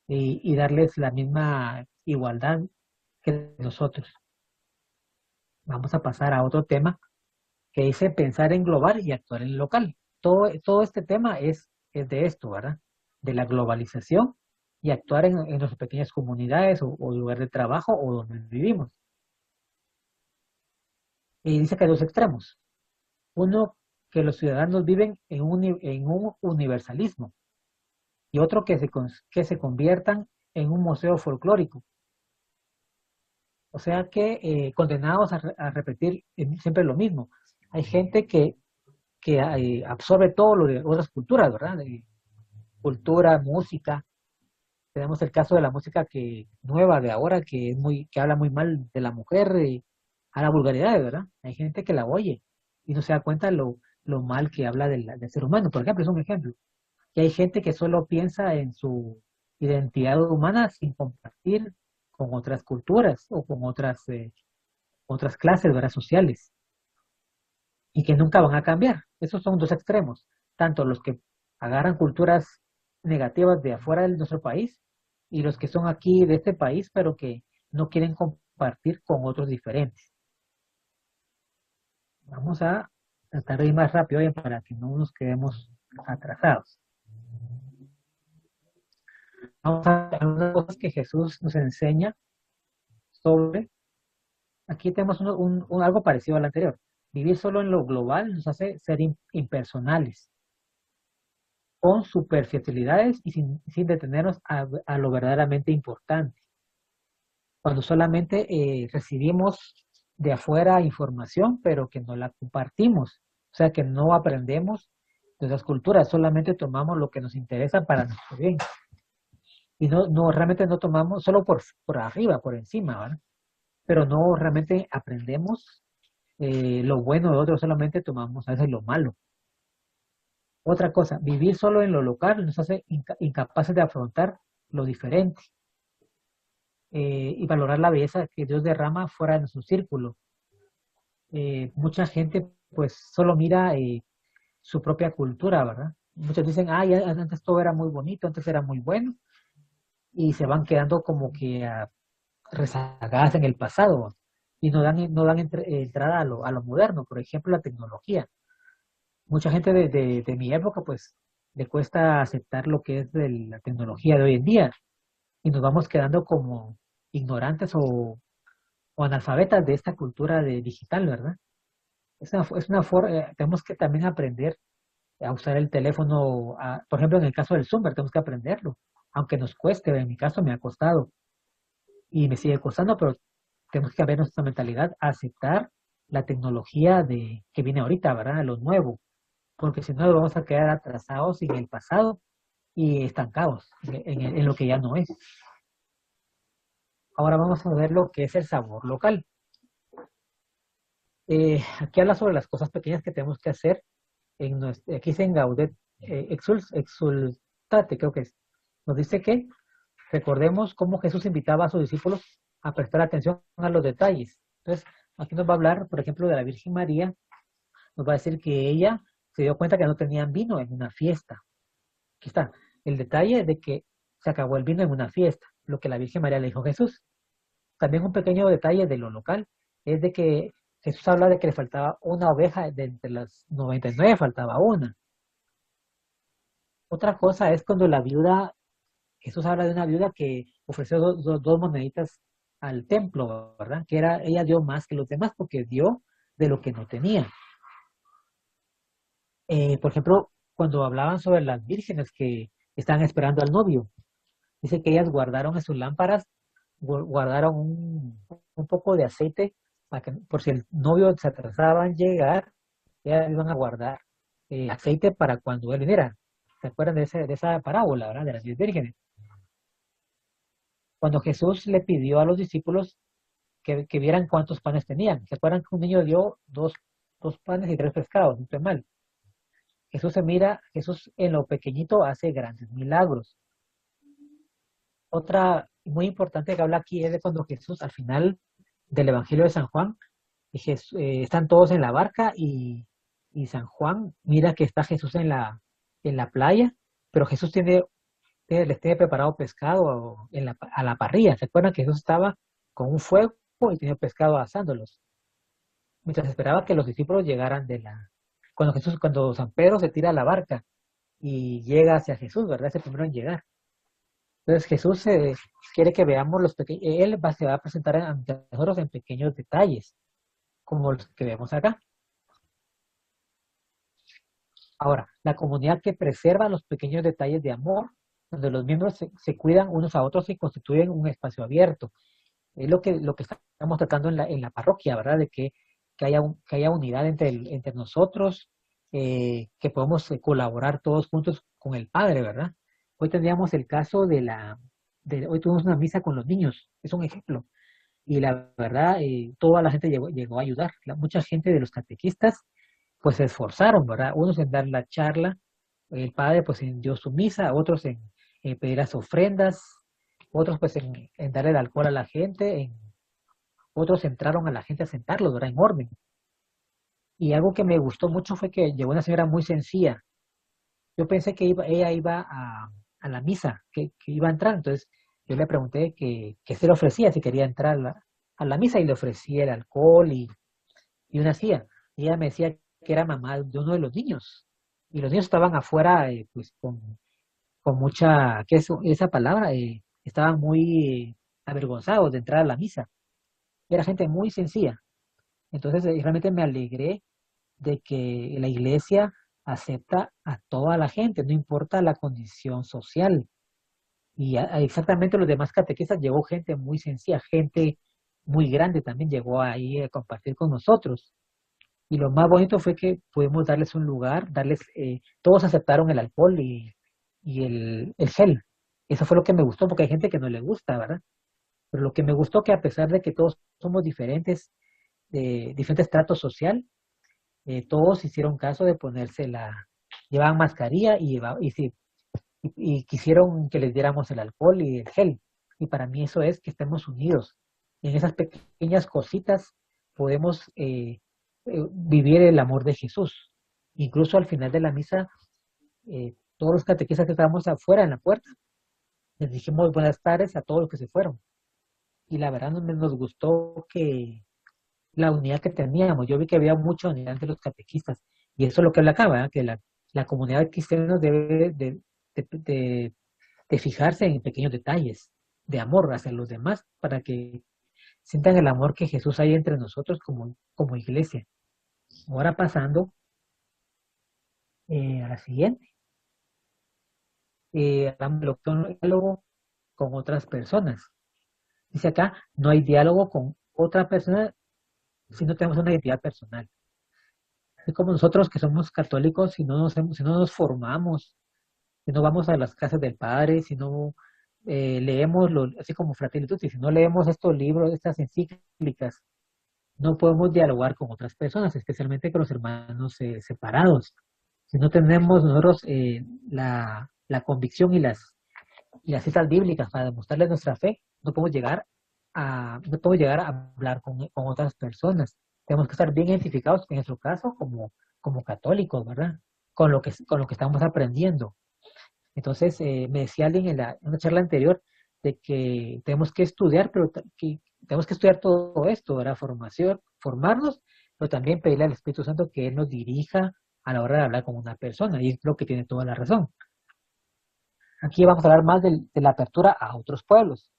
y darles la misma igualdad que nosotros. Vamos a pasar a otro tema que dice pensar en global y actuar en local. Todo este tema es de esto, ¿verdad? De la globalización y actuar en nuestras pequeñas comunidades o lugar de trabajo o donde vivimos. Y dice que hay dos extremos. Uno, que los ciudadanos viven en un universalismo y otro que se conviertan en un museo folclórico. O sea que condenados a repetir siempre lo mismo. Hay gente que absorbe todo lo de otras culturas, ¿verdad? Cultura, música. Tenemos el caso de la música nueva de ahora, que habla muy mal de la mujer y a la vulgaridad, ¿verdad? Hay gente que la oye y no se da cuenta lo mal que habla del ser humano. Por ejemplo, es un ejemplo. Y hay gente que solo piensa en su identidad humana sin compartir con otras culturas o con otras clases, ¿verdad? Sociales y que nunca van a cambiar. Esos son dos extremos, tanto los que agarran culturas negativas de afuera de nuestro país y los que son aquí de este país, pero que no quieren compartir con otros diferentes. Vamos a tratar de ir más rápido para que no nos quedemos atrasados. Vamos a ver algunas cosas que Jesús nos enseña sobre. Aquí tenemos algo parecido al anterior. Vivir solo en lo global nos hace ser impersonales, con superficialidades y sin detenernos a lo verdaderamente importante. Cuando solamente recibimos de afuera información, pero que no la compartimos, o sea que no aprendemos de esas culturas, solamente tomamos lo que nos interesa para nuestro bien. Y realmente no tomamos solo por arriba, por encima, ¿verdad? Pero no realmente aprendemos lo bueno de otros, solamente tomamos a veces lo malo. Otra cosa, vivir solo en lo local nos hace incapaces de afrontar lo diferente y valorar la belleza que Dios derrama fuera de nuestro círculo. Mucha gente pues solo mira su propia cultura, ¿verdad? Muchos dicen, antes todo era muy bonito, antes era muy bueno, y se van quedando como que rezagadas en el pasado y no dan entrada a lo moderno, por ejemplo, la tecnología. Mucha gente de mi época pues le cuesta aceptar lo que es de la tecnología de hoy en día y nos vamos quedando como ignorantes o analfabetas de esta cultura de digital, ¿verdad? Es una forma, tenemos que también aprender a usar el teléfono, por ejemplo, en el caso del Zoom, ¿verdad? Tenemos que aprenderlo, aunque nos cueste, en mi caso me ha costado y me sigue costando, pero tenemos que ver nuestra mentalidad, a aceptar la tecnología que viene ahorita, ¿verdad? Lo nuevo, porque si no vamos a quedar atrasados en el pasado y estancados en lo que ya no es. Ahora vamos a ver lo que es el sabor local. Aquí habla sobre las cosas pequeñas que tenemos que hacer. Aquí dice en Gaudet exultate, creo que es. Nos dice que recordemos cómo Jesús invitaba a sus discípulos a prestar atención a los detalles. Entonces, aquí nos va a hablar, por ejemplo, de la Virgen María. Nos va a decir que ella se dio cuenta que no tenían vino en una fiesta. Aquí está. El detalle de que se acabó el vino en una fiesta, lo que la Virgen María le dijo a Jesús. También un pequeño detalle de lo local es de que Jesús habla de que le faltaba una oveja, de entre las 99 faltaba una. Otra cosa es cuando Jesús habla de una viuda que ofreció dos moneditas al templo, ¿verdad? Ella dio más que los demás porque dio de lo que no tenía. Por ejemplo, cuando hablaban sobre las vírgenes que estaban esperando al novio, dice que ellas guardaron en sus lámparas guardaron un poco de aceite para que, por si el novio se atrasaba en llegar, ya iban a guardar aceite para cuando él viniera. ¿Se acuerdan de esa parábola, ¿verdad? De las 10 vírgenes. Cuando Jesús le pidió a los discípulos que vieran cuántos panes tenían. ¿Se acuerdan que un niño dio dos panes y tres pescados? No estoy mal. Jesús se mira, Jesús en lo pequeñito hace grandes milagros. Otra muy importante que habla aquí es de cuando Jesús, al final del Evangelio de San Juan, están todos en la barca y San Juan mira que está Jesús en la playa, pero Jesús les tiene preparado pescado a la parrilla. ¿Se acuerdan que Jesús estaba con un fuego y tenía pescado asándolos? Mientras esperaba que los discípulos llegaran cuando San Pedro se tira a la barca y llega hacia Jesús, ¿verdad? Es el primero en llegar. Entonces Jesús quiere que veamos se va a presentar ante nosotros en pequeños detalles, como los que vemos acá. Ahora, la comunidad que preserva los pequeños detalles de amor, donde los miembros se cuidan unos a otros y constituyen un espacio abierto. Es lo que estamos tratando en la parroquia, ¿verdad? De que haya unidad entre nosotros, que podamos colaborar todos juntos con el Padre, ¿verdad? Hoy tendríamos el caso hoy tuvimos una misa con los niños, es un ejemplo. Y la verdad, toda la gente llegó a ayudar. Mucha gente de los catequistas, pues se esforzaron, ¿verdad? Unos en dar la charla, el Padre pues dio su misa, otros en pedir las ofrendas, otros pues en darle el alcohol a la gente, otros entraron a la gente a sentarlos, ¿verdad? En orden. Y algo que me gustó mucho fue que llegó una señora muy sencilla. Yo pensé que ella iba a la misa, que iba a entrar. Entonces yo le pregunté que se le ofrecía, si quería entrar a la misa, y le ofrecía el alcohol y una silla. Y ella me decía que era mamá de uno de los niños. Y los niños estaban afuera, pues con mucha, ¿qué es esa palabra? Estaban muy avergonzados de entrar a la misa. Era gente muy sencilla. Entonces, realmente me alegré de que la iglesia acepta a toda la gente, no importa la condición social. Y exactamente los demás catequistas llegó gente muy sencilla, gente muy grande también llegó ahí a compartir con nosotros. Y lo más bonito fue que pudimos darles un lugar, todos aceptaron el alcohol y el gel. Eso fue lo que me gustó, porque hay gente que no le gusta, ¿verdad? Pero lo que me gustó que a pesar de que todos somos diferentes, de diferentes tratos social, todos hicieron caso de llevaban mascarilla y quisieron que les diéramos el alcohol y el gel. Y para mí eso es que estemos unidos. Y en esas pequeñas cositas podemos vivir el amor de Jesús. Incluso al final de la misa, todos los catequistas que estábamos afuera en la puerta, les dijimos buenas tardes a todos los que se fueron. Y la verdad nos gustó que la unidad que teníamos. Yo vi que había mucha unidad entre los catequistas. Y eso es lo que él acaba, ¿eh? Que la comunidad cristiana debe de- de fijarse en pequeños detalles de amor hacia los demás para que sientan el amor que Jesús hay entre nosotros como iglesia. Ahora pasando a la siguiente. Hablamos del diálogo con otras personas. Dice acá, no hay diálogo con otra persona si no tenemos una identidad personal. Es como nosotros que somos católicos, si no nos formamos, si no vamos a las casas del Padre, si no leemos, así como Fratelli Tutti, si no leemos estos libros, estas encíclicas, no podemos dialogar con otras personas, especialmente con los hermanos separados. Si no tenemos nosotros la convicción y las citas bíblicas para demostrarles nuestra fe, no podemos llegar a hablar con otras personas. Tenemos que estar bien identificados, en nuestro caso, como católicos, ¿verdad? Con lo que estamos aprendiendo. Entonces, me decía alguien en una charla anterior de que tenemos que estudiar, pero que tenemos que estudiar todo esto, ¿verdad? Formarnos, pero también pedirle al Espíritu Santo que Él nos dirija a la hora de hablar con una persona, y es lo que tiene toda la razón. Aquí vamos a hablar más de la apertura a otros pueblos.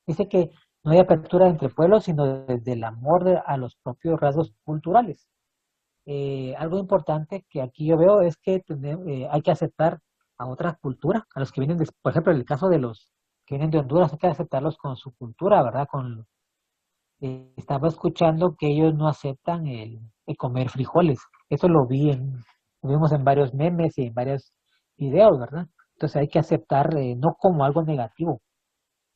Dice que no hay apertura entre pueblos, sino desde el amor a los propios rasgos culturales. Algo importante que aquí yo veo es que hay que aceptar a otras culturas, a los que vienen, por ejemplo, en el caso de los que vienen de Honduras, hay que aceptarlos con su cultura, ¿verdad? Estaba escuchando que ellos no aceptan el comer frijoles. Eso lo vimos en varios memes y en varios videos, ¿verdad? Entonces hay que aceptar no como algo negativo,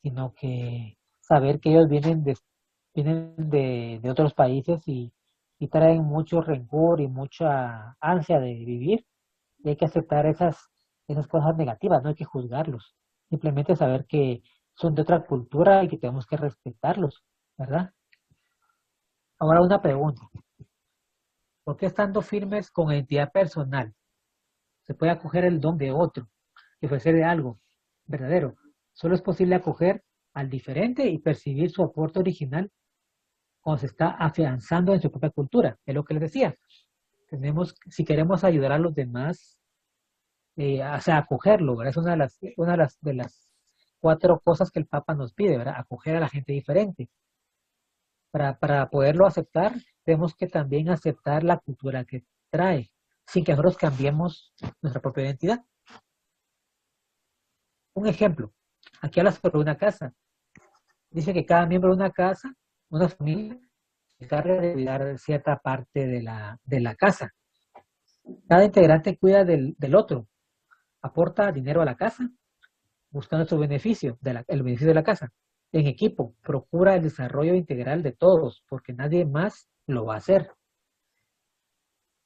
sino que saber que ellos vienen de otros países y traen mucho rencor y mucha ansia de vivir, y hay que aceptar esas cosas negativas, no hay que juzgarlos. Simplemente saber que son de otra cultura y que tenemos que respetarlos, ¿verdad? Ahora una pregunta. ¿Por qué estando firmes con identidad personal se puede acoger el don de otro y ofrecerle algo verdadero? Solo es posible acoger al diferente y percibir su aporte original cuando se está afianzando en su propia cultura. Es lo que les decía. Si queremos ayudar a los demás, o sea, acogerlo, ¿verdad? Es una de las cuatro cosas que el Papa nos pide, ¿verdad? Acoger a la gente diferente. Para poderlo aceptar, tenemos que también aceptar la cultura que trae, sin que nosotros cambiemos nuestra propia identidad. Un ejemplo, aquí habla sobre una casa. Dice que cada miembro de una casa, una familia, se encarga de cuidar cierta parte de la casa. Cada integrante cuida del otro, aporta dinero a la casa, buscando su beneficio, el beneficio de la casa. En equipo, procura el desarrollo integral de todos, porque nadie más lo va a hacer.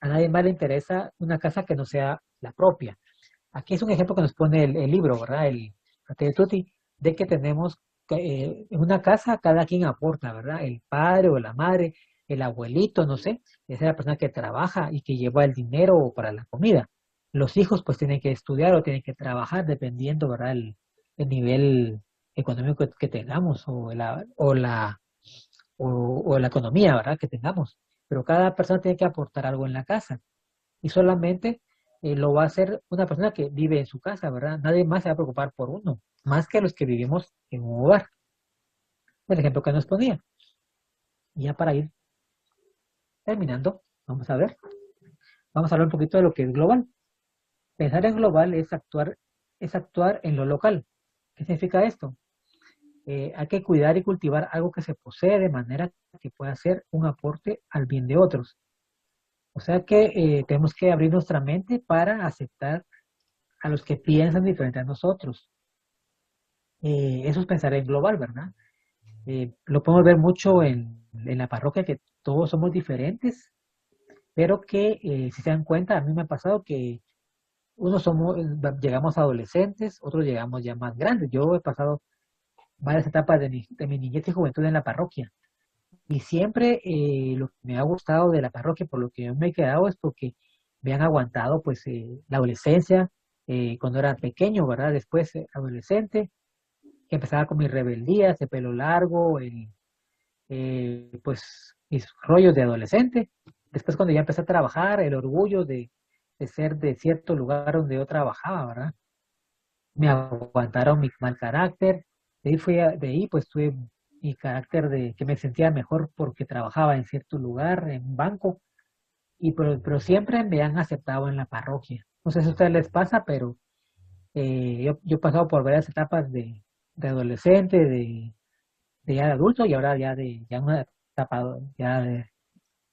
A nadie más le interesa una casa que no sea la propia. Aquí es un ejemplo que nos pone el libro, ¿verdad? El Fratelli Tutti, de que tenemos en una casa cada quien aporta, ¿verdad? El padre o la madre, el abuelito, no sé, esa es la persona que trabaja y que lleva el dinero para la comida. Los hijos pues tienen que estudiar o tienen que trabajar dependiendo, ¿verdad? El nivel económico que tengamos o la economía, ¿verdad? Que tengamos. Pero cada persona tiene que aportar algo en la casa y solamente lo va a hacer una persona que vive en su casa, ¿verdad? Nadie más se va a preocupar por uno, más que los que vivimos en un hogar. El ejemplo que nos ponía. Y ya para ir terminando, vamos a hablar un poquito de lo que es global. Pensar en global es actuar en lo local. ¿Qué significa esto? Hay que cuidar y cultivar algo que se posee de manera que pueda ser un aporte al bien de otros. O sea que tenemos que abrir nuestra mente para aceptar a los que piensan diferente a nosotros. Eso es pensar en global, ¿verdad? Lo podemos ver mucho en la parroquia, que todos somos diferentes, pero que si se dan cuenta, a mí me ha pasado que llegamos adolescentes, otros llegamos ya más grandes. Yo he pasado varias etapas de mi niñez y juventud en la parroquia. Y siempre lo que me ha gustado de la parroquia, por lo que yo me he quedado, es porque me han aguantado pues la adolescencia, cuando era pequeño, ¿verdad? Después adolescente, que empezaba con mis rebeldías, el pelo largo, pues mis rollos de adolescente. Después cuando ya empecé a trabajar, el orgullo de ser de cierto lugar donde yo trabajaba, ¿verdad? Me aguantaron mi mal carácter. De ahí pues tuve mi carácter de que me sentía mejor porque trabajaba en cierto lugar, en un banco, pero siempre me han aceptado en la parroquia. No sé si a ustedes les pasa, pero yo he pasado por varias etapas de adolescente, de ya de adulto y ahora ya de ya una etapa ya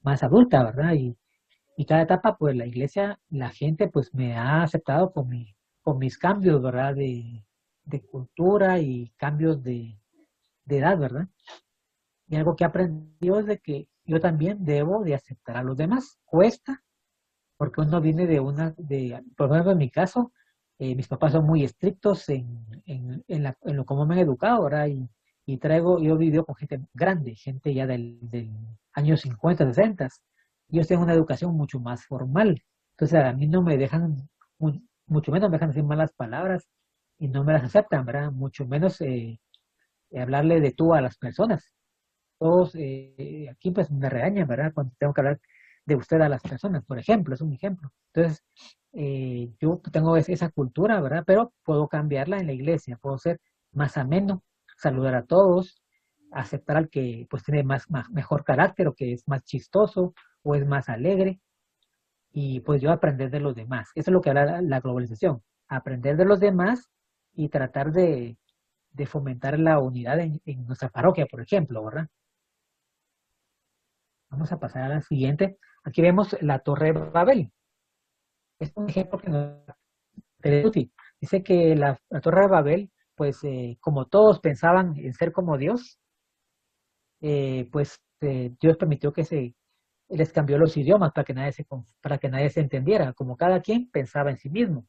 más adulta, ¿verdad? Y cada etapa, pues la iglesia, la gente, pues me ha aceptado con mis cambios, ¿verdad? De cultura y cambios de edad, ¿verdad? Y algo que he aprendido es de que yo también debo de aceptar a los demás. Cuesta, porque uno viene por ejemplo, en mi caso, mis papás son muy estrictos en lo cómo me han educado, ¿verdad? Yo he vivido con gente grande, gente ya del año 50, 60. Ellos tienen una educación mucho más formal. Entonces a mí no me dejan, mucho menos me dejan decir malas palabras y no me las aceptan, ¿verdad? Mucho menos hablarle de tú a las personas. Todos aquí pues me regañan, ¿verdad? Cuando tengo que hablar de usted a las personas, por ejemplo, es un ejemplo. Entonces, yo tengo esa cultura, ¿verdad? Pero puedo cambiarla en la iglesia, puedo ser más ameno, saludar a todos, aceptar al que pues tiene mejor carácter o que es más chistoso o es más alegre y pues yo aprender de los demás. Eso es lo que habla la globalización, aprender de los demás y tratar de fomentar la unidad en nuestra parroquia, por ejemplo, ¿verdad? Vamos a pasar a la siguiente. Aquí vemos la Torre de Babel. Es un ejemplo que nos da útil. Dice que la Torre de Babel, pues como todos pensaban en ser como Dios, Dios permitió que les cambió los idiomas para que para que nadie se entendiera, como cada quien pensaba en sí mismo.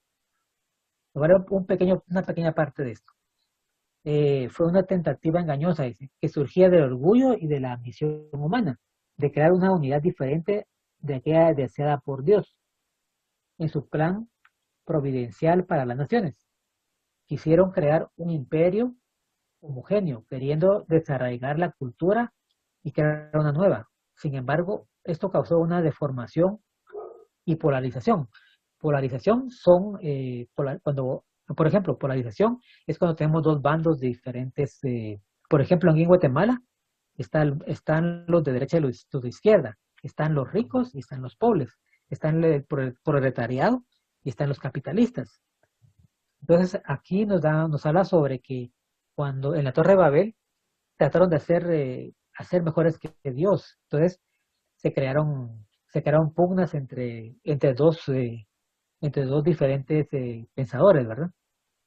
Ahora una pequeña parte de esto. Fue una tentativa engañosa, dice, que surgía del orgullo y de la ambición humana, de crear una unidad diferente de aquella deseada por Dios en su plan providencial para las naciones. Quisieron crear un imperio homogéneo, queriendo desarraigar la cultura y crear una nueva. Sin embargo, esto causó una deformación y polarización. Polarización son cuando, por ejemplo, polarización es cuando tenemos dos bandos de diferentes, por ejemplo, aquí en Guatemala están los de derecha y los de izquierda, están los ricos y están los pobres, están el proletariado y están los capitalistas. Entonces, aquí nos habla sobre que cuando en la Torre de Babel trataron de hacer mejores que Dios. Entonces, se crearon pugnas entre dos diferentes pensadores, ¿verdad?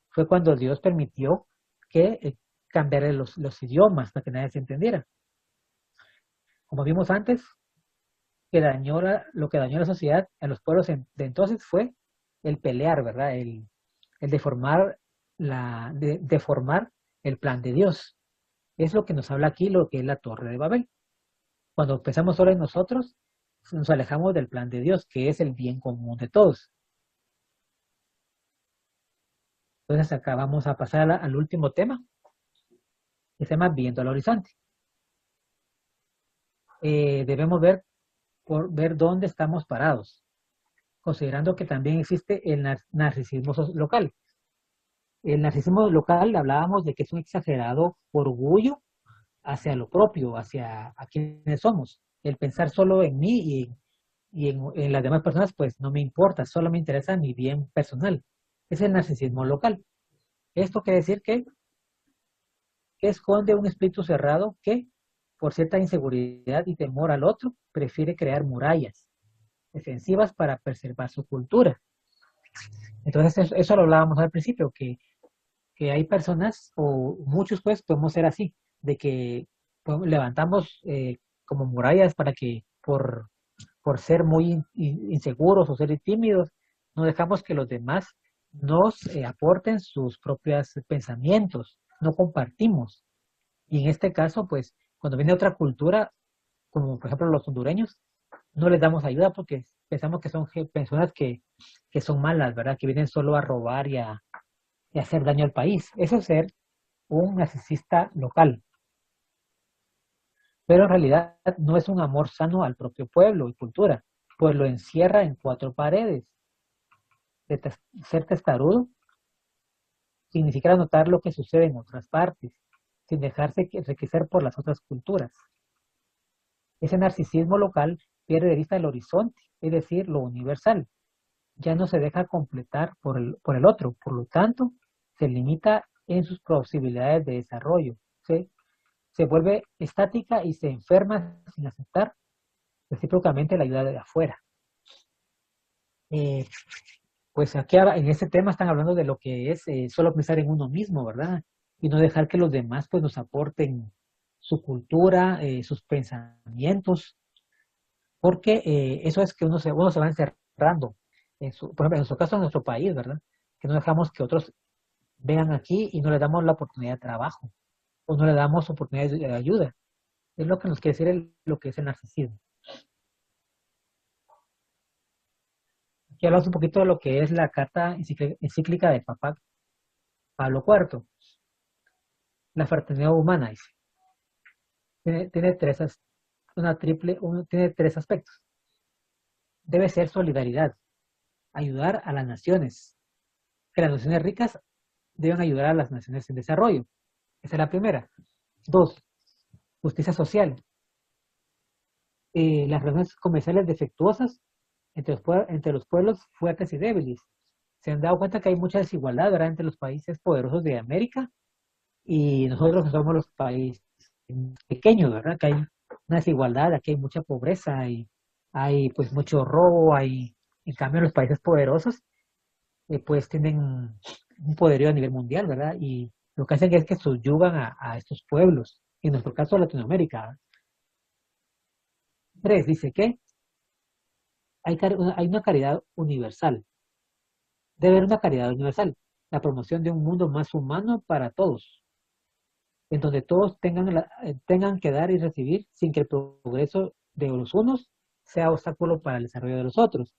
Fue cuando Dios permitió que cambiara los idiomas para que nadie se entendiera. Como vimos antes, lo que dañó a la sociedad, a los pueblos de entonces fue el pelear, ¿verdad? El deformar, deformar el plan de Dios. Es lo que nos habla aquí, lo que es la Torre de Babel. Cuando pensamos solo en nosotros, nos alejamos del plan de Dios, que es el bien común de todos. Entonces acá vamos a pasar al último tema, que se llama Viendo al Horizonte. Debemos ver dónde estamos parados, considerando que también existe el narcisismo local. El narcisismo local hablábamos de que es un exagerado orgullo hacia lo propio, hacia a quienes somos. El pensar solo en mí en las demás personas, pues no me importa, solo me interesa mi bien personal. Es el narcisismo local. Esto quiere decir que esconde un espíritu cerrado que, por cierta inseguridad y temor al otro, prefiere crear murallas defensivas para preservar su cultura. Entonces, eso lo hablábamos al principio, que hay personas, o muchos pues, podemos ser así, de que levantamos como murallas para que por ser muy inseguros o ser tímidos, no dejamos que los demás nos aporten sus propios pensamientos, no compartimos. Y en este caso, pues, cuando viene otra cultura, como por ejemplo los hondureños, no les damos ayuda porque pensamos que son personas que son malas, ¿verdad? Que vienen solo a robar y a hacer daño al país. Eso es ser un narcisista local. Pero en realidad no es un amor sano al propio pueblo y cultura, pues lo encierra en cuatro paredes. Ser testarudo sin ni siquiera notar lo que sucede en otras partes, sin dejarse enriquecer por las otras culturas. Ese narcisismo local pierde de vista el horizonte, es decir, lo universal. Ya no se deja completar por el otro, por lo tanto, se limita en sus posibilidades de desarrollo. Se vuelve estática y se enferma sin aceptar recíprocamente la ayuda de afuera. Eh, pues aquí en este tema están hablando de lo que es solo pensar en uno mismo, ¿verdad? Y no dejar que los demás pues nos aporten su cultura, sus pensamientos, porque eso es que uno se va encerrando, por ejemplo, en nuestro caso, en nuestro país, ¿verdad? Que no dejamos que otros vengan aquí y no les damos la oportunidad de trabajo, o no le damos oportunidades de ayuda. Es lo que nos quiere decir lo que es el narcisismo. Aquí hablamos un poquito de lo que es la carta encíclica de Papa Pablo IV, la fraternidad humana, dice. Tiene tiene tres aspectos. Debe ser solidaridad, ayudar a las naciones, que las naciones ricas deben ayudar a las naciones en desarrollo. Esa es la primera. Dos, justicia social. Las relaciones comerciales defectuosas entre los pueblos fuertes y débiles. Se han dado cuenta que hay mucha desigualdad, ¿verdad?, entre los países poderosos de América y nosotros que somos los países pequeños, ¿verdad? Que hay una desigualdad, aquí hay mucha pobreza, hay pues mucho robo, en cambio los países poderosos pues tienen un poderío a nivel mundial, ¿verdad? Y lo que hacen es que subyugan a estos pueblos, en nuestro caso Latinoamérica. Tres, dice que hay una caridad universal, debe haber una caridad universal, la promoción de un mundo más humano para todos, en donde todos tengan que dar y recibir sin que el progreso de los unos sea obstáculo para el desarrollo de los otros.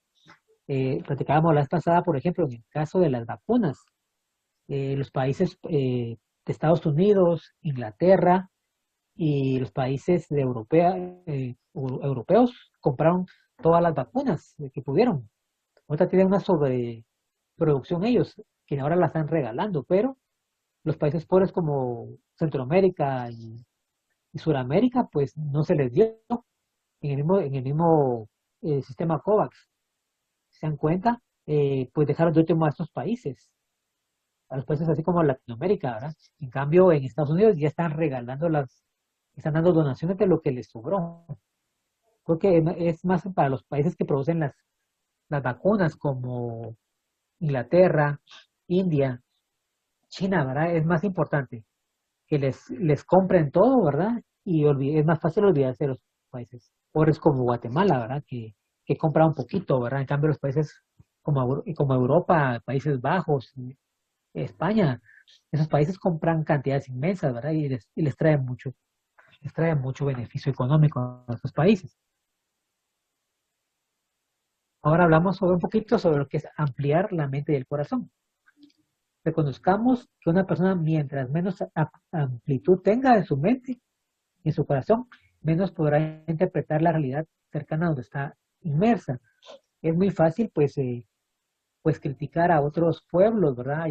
Platicábamos la vez pasada, por ejemplo, en el caso de las vacunas, los países de Estados Unidos, Inglaterra y los países europeos compraron todas las vacunas que pudieron. Ahorita tienen una sobreproducción ellos, que ahora la están regalando, pero los países pobres como Centroamérica y Suramérica, pues no se les dio en el mismo sistema COVAX. ¿Se dan cuenta? Pues dejaron de último a estos países, a los países así como Latinoamérica, ¿verdad? En cambio, en Estados Unidos ya están regalando están dando donaciones de lo que les sobró. Creo que es más para los países que producen las vacunas como Inglaterra, India, China, ¿verdad? Es más importante que les compren todo, ¿verdad? Y es más fácil olvidarse de los países pobres como Guatemala, ¿verdad? Que compra un poquito, ¿verdad? En cambio, los países como Europa, Países Bajos, España, esos países compran cantidades inmensas, ¿verdad? Y les trae mucho beneficio económico a esos países. Ahora hablamos sobre un poquito sobre lo que es ampliar la mente y el corazón. Reconozcamos que una persona, mientras menos amplitud tenga en su mente y en su corazón, menos podrá interpretar la realidad cercana a donde está inmersa. Es muy fácil, pues criticar a otros pueblos, ¿verdad?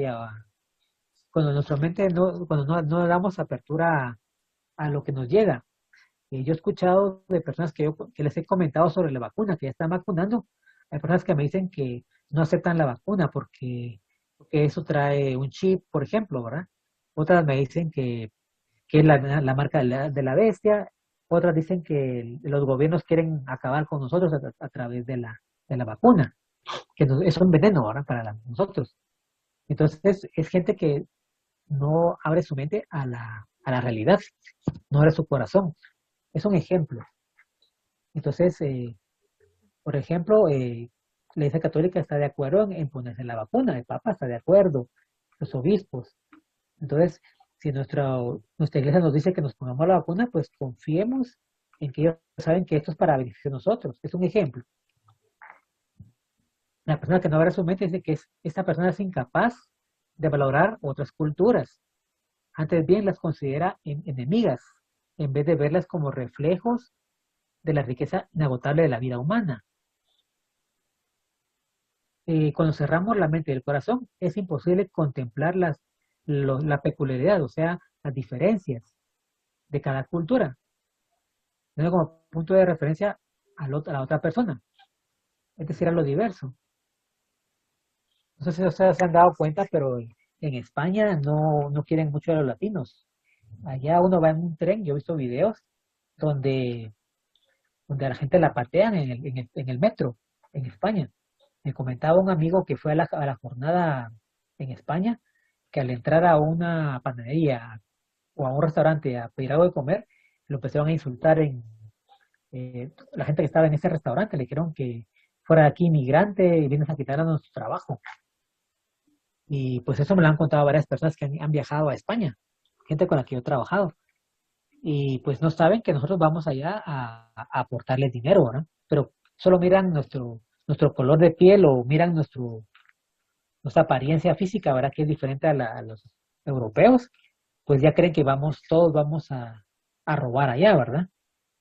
Cuando nuestra mente cuando no damos apertura a lo que nos llega. Yo he escuchado de personas que les he comentado sobre la vacuna, que ya están vacunando. Hay personas que me dicen que no aceptan la vacuna porque eso trae un chip, por ejemplo, ¿verdad? Otras me dicen que es la marca de la bestia. Otras dicen que los gobiernos quieren acabar con nosotros a través de la vacuna, que es un veneno, ¿verdad? Para nosotros. Entonces, es gente que no abre su mente a la realidad, no abre su corazón. Es un ejemplo. Entonces, por ejemplo, la Iglesia Católica está de acuerdo en ponerse la vacuna, el Papa está de acuerdo, los obispos. Entonces, si nuestra iglesia nos dice que nos pongamos la vacuna, pues confiemos en que ellos saben que esto es para beneficio de nosotros. Es un ejemplo. La persona que no abre su mente dice que esta persona es incapaz de valorar otras culturas. Antes bien las considera enemigas, en vez de verlas como reflejos de la riqueza inagotable de la vida humana. Cuando cerramos la mente y el corazón, es imposible contemplar la peculiaridad, o sea, las diferencias de cada cultura, teniendo como punto de referencia a la otra persona, es decir, a lo diverso. No sé si ustedes se han dado cuenta, pero en España no quieren mucho a los latinos. Allá uno va en un tren, yo he visto videos donde, donde a la gente la patean en el metro, en España. Me comentaba un amigo que fue a la jornada en España, que al entrar a una panadería o a un restaurante a pedir algo de comer, lo empezaron a insultar la gente que estaba en ese restaurante, le dijeron que fuera de aquí inmigrante y vienes a quitarnos nuestro trabajo. Y pues eso me lo han contado varias personas que han viajado a España, gente con la que yo he trabajado. Y pues no saben que nosotros vamos allá a aportarles dinero, ¿no? Pero solo miran nuestro color de piel o miran nuestra apariencia física, ¿verdad? Que es diferente a los europeos, pues ya creen que todos vamos a robar allá, ¿verdad?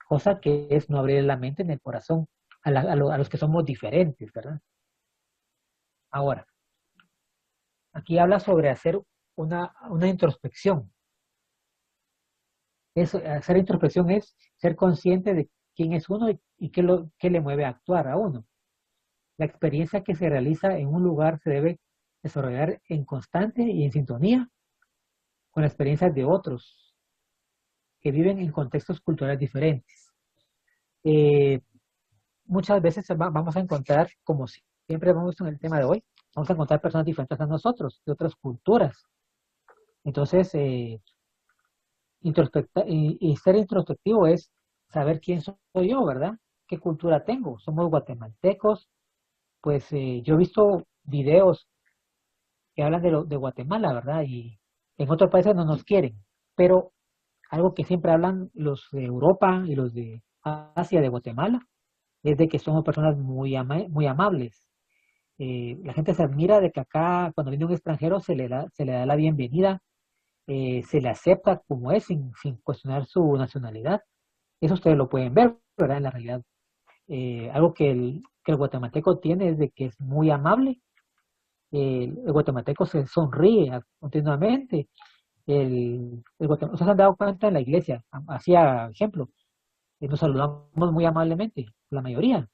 Cosa que es no abrir la mente en el corazón a los que somos diferentes, ¿verdad? Ahora, aquí habla sobre hacer una introspección. Hacer introspección es ser consciente de quién es uno y qué le mueve a actuar a uno. La experiencia que se realiza en un lugar se debe desarrollar en constante y en sintonía con experiencias de otros que viven en contextos culturales diferentes. Eh, Muchas veces vamos a encontrar, como siempre hemos visto en el tema de hoy, vamos a encontrar personas diferentes a nosotros, de otras culturas. Entonces, y ser introspectivo es saber quién soy yo, ¿verdad? ¿Qué cultura tengo? Somos guatemaltecos, pues yo he visto videos que hablan de Guatemala, ¿verdad? Y en otros países no nos quieren, pero algo que siempre hablan los de Europa y los de Asia de Guatemala es de que somos personas muy amables. La gente se admira de que acá, cuando viene un extranjero, se le da la bienvenida, se le acepta como es, sin cuestionar su nacionalidad. Eso ustedes lo pueden ver, ¿verdad? En la realidad. Algo que el guatemalteco tiene es de que es muy amable. El guatemalteco se sonríe continuamente. Ustedes se han dado cuenta en la iglesia, hacía ejemplo, nos saludamos muy amablemente, la mayoría.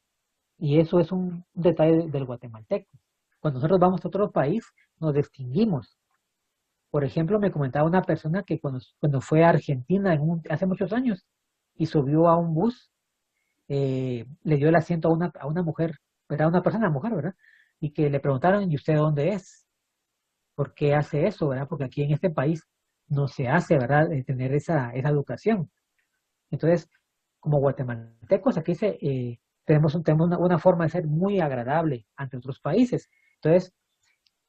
Y eso es un detalle del guatemalteco. Cuando nosotros vamos a otro país, nos distinguimos. Por ejemplo, me comentaba una persona que cuando fue a Argentina hace muchos años y subió a un bus, le dio el asiento a una mujer, era una persona, mujer, ¿verdad? Y que le preguntaron, ¿y usted dónde es? ¿Por qué hace eso, verdad? Porque aquí en este país no se hace, ¿verdad? Tener esa educación. Entonces, como guatemaltecos, tenemos una forma de ser muy agradable ante otros países. Entonces,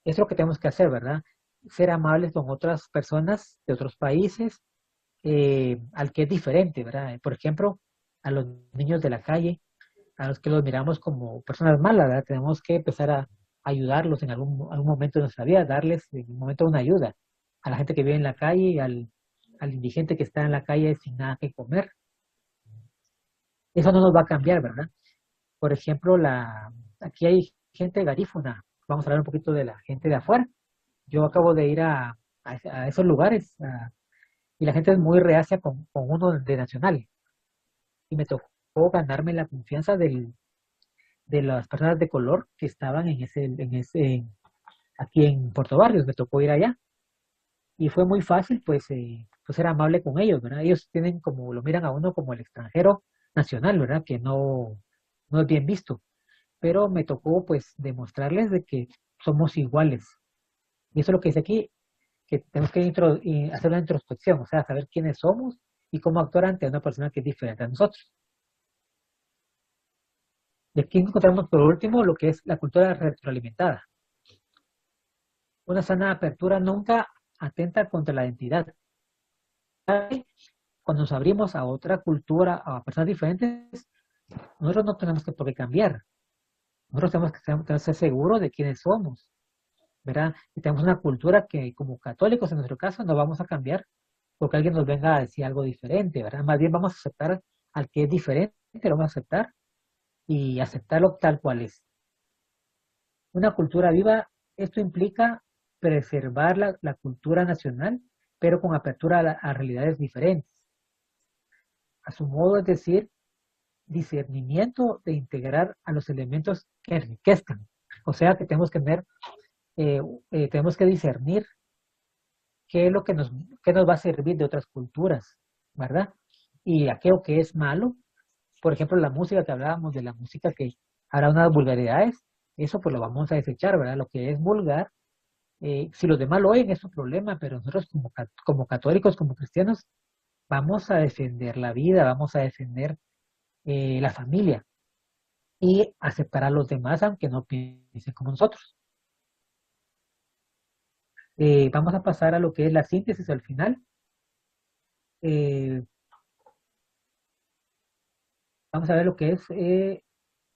es lo que tenemos que hacer, ¿verdad? Ser amables con otras personas de otros países, al que es diferente, ¿verdad? Por ejemplo, a los niños de la calle, a los que los miramos como personas malas, ¿verdad? Tenemos que empezar a ayudarlos en algún momento de nuestra vida, darles en un momento una ayuda a la gente que vive en la calle, al indigente que está en la calle sin nada que comer. Eso no nos va a cambiar, ¿verdad? Por ejemplo, aquí hay gente garífuna. Vamos a hablar un poquito de la gente de afuera. Yo acabo de ir a esos lugares y la gente es muy reacia con uno de nacional. Y me tocó ganarme la confianza de las personas de color que estaban aquí en Puerto Barrios. Me tocó ir allá. Y fue muy fácil, pues ser amable con ellos, ¿verdad? Ellos tienen como, lo miran a uno como el extranjero nacional, ¿verdad? Que no es bien visto. Pero me tocó pues demostrarles de que somos iguales. Y eso es lo que dice aquí, que tenemos que hacer una introspección, o sea, saber quiénes somos y cómo actuar ante una persona que es diferente a nosotros. Y aquí encontramos por último lo que es la cultura retroalimentada. Una sana apertura nunca atenta contra la identidad. Cuando nos abrimos a otra cultura, a personas diferentes, nosotros no tenemos que por qué cambiar. Nosotros tenemos que ser seguros de quiénes somos, ¿verdad? Y tenemos una cultura que como católicos en nuestro caso no vamos a cambiar porque alguien nos venga a decir algo diferente, ¿verdad? Más bien vamos a aceptar al que es diferente, lo vamos a aceptar y aceptarlo tal cual es. Una cultura viva, esto implica preservar la cultura nacional, pero con apertura a realidades diferentes. A su modo, es decir, discernimiento de integrar a los elementos que enriquezcan. O sea que eh, tenemos que discernir qué es lo qué nos va a servir de otras culturas, ¿verdad? Y aquello que es malo, por ejemplo, la música que hablábamos de la música que habrá unas vulgaridades, eso pues lo vamos a desechar, ¿verdad? Lo que es vulgar, si los demás lo oyen es un problema, pero nosotros como católicos, como cristianos, vamos a defender la vida, vamos a defender la familia y aceptar a los demás aunque no piensen como nosotros. Vamos a pasar a lo que es la síntesis al final. Eh, Vamos a ver lo que es el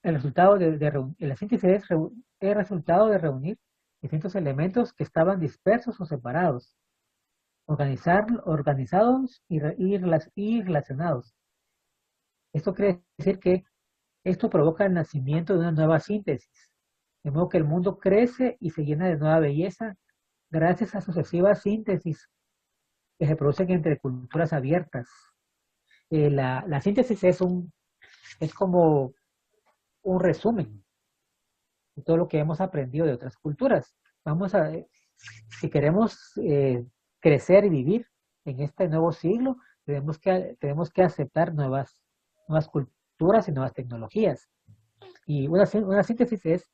resultado la síntesis es el resultado de reunir distintos elementos que estaban dispersos o separados, organizados y relacionados. Esto quiere decir que esto provoca el nacimiento de una nueva síntesis, de modo que el mundo crece y se llena de nueva belleza gracias a sucesivas síntesis que se producen entre culturas abiertas. La síntesis es como un resumen de todo lo que hemos aprendido de otras culturas. Vamos a, si queremos crecer y vivir en este nuevo siglo, tenemos que aceptar nuevas culturas y nuevas tecnologías. Y una síntesis es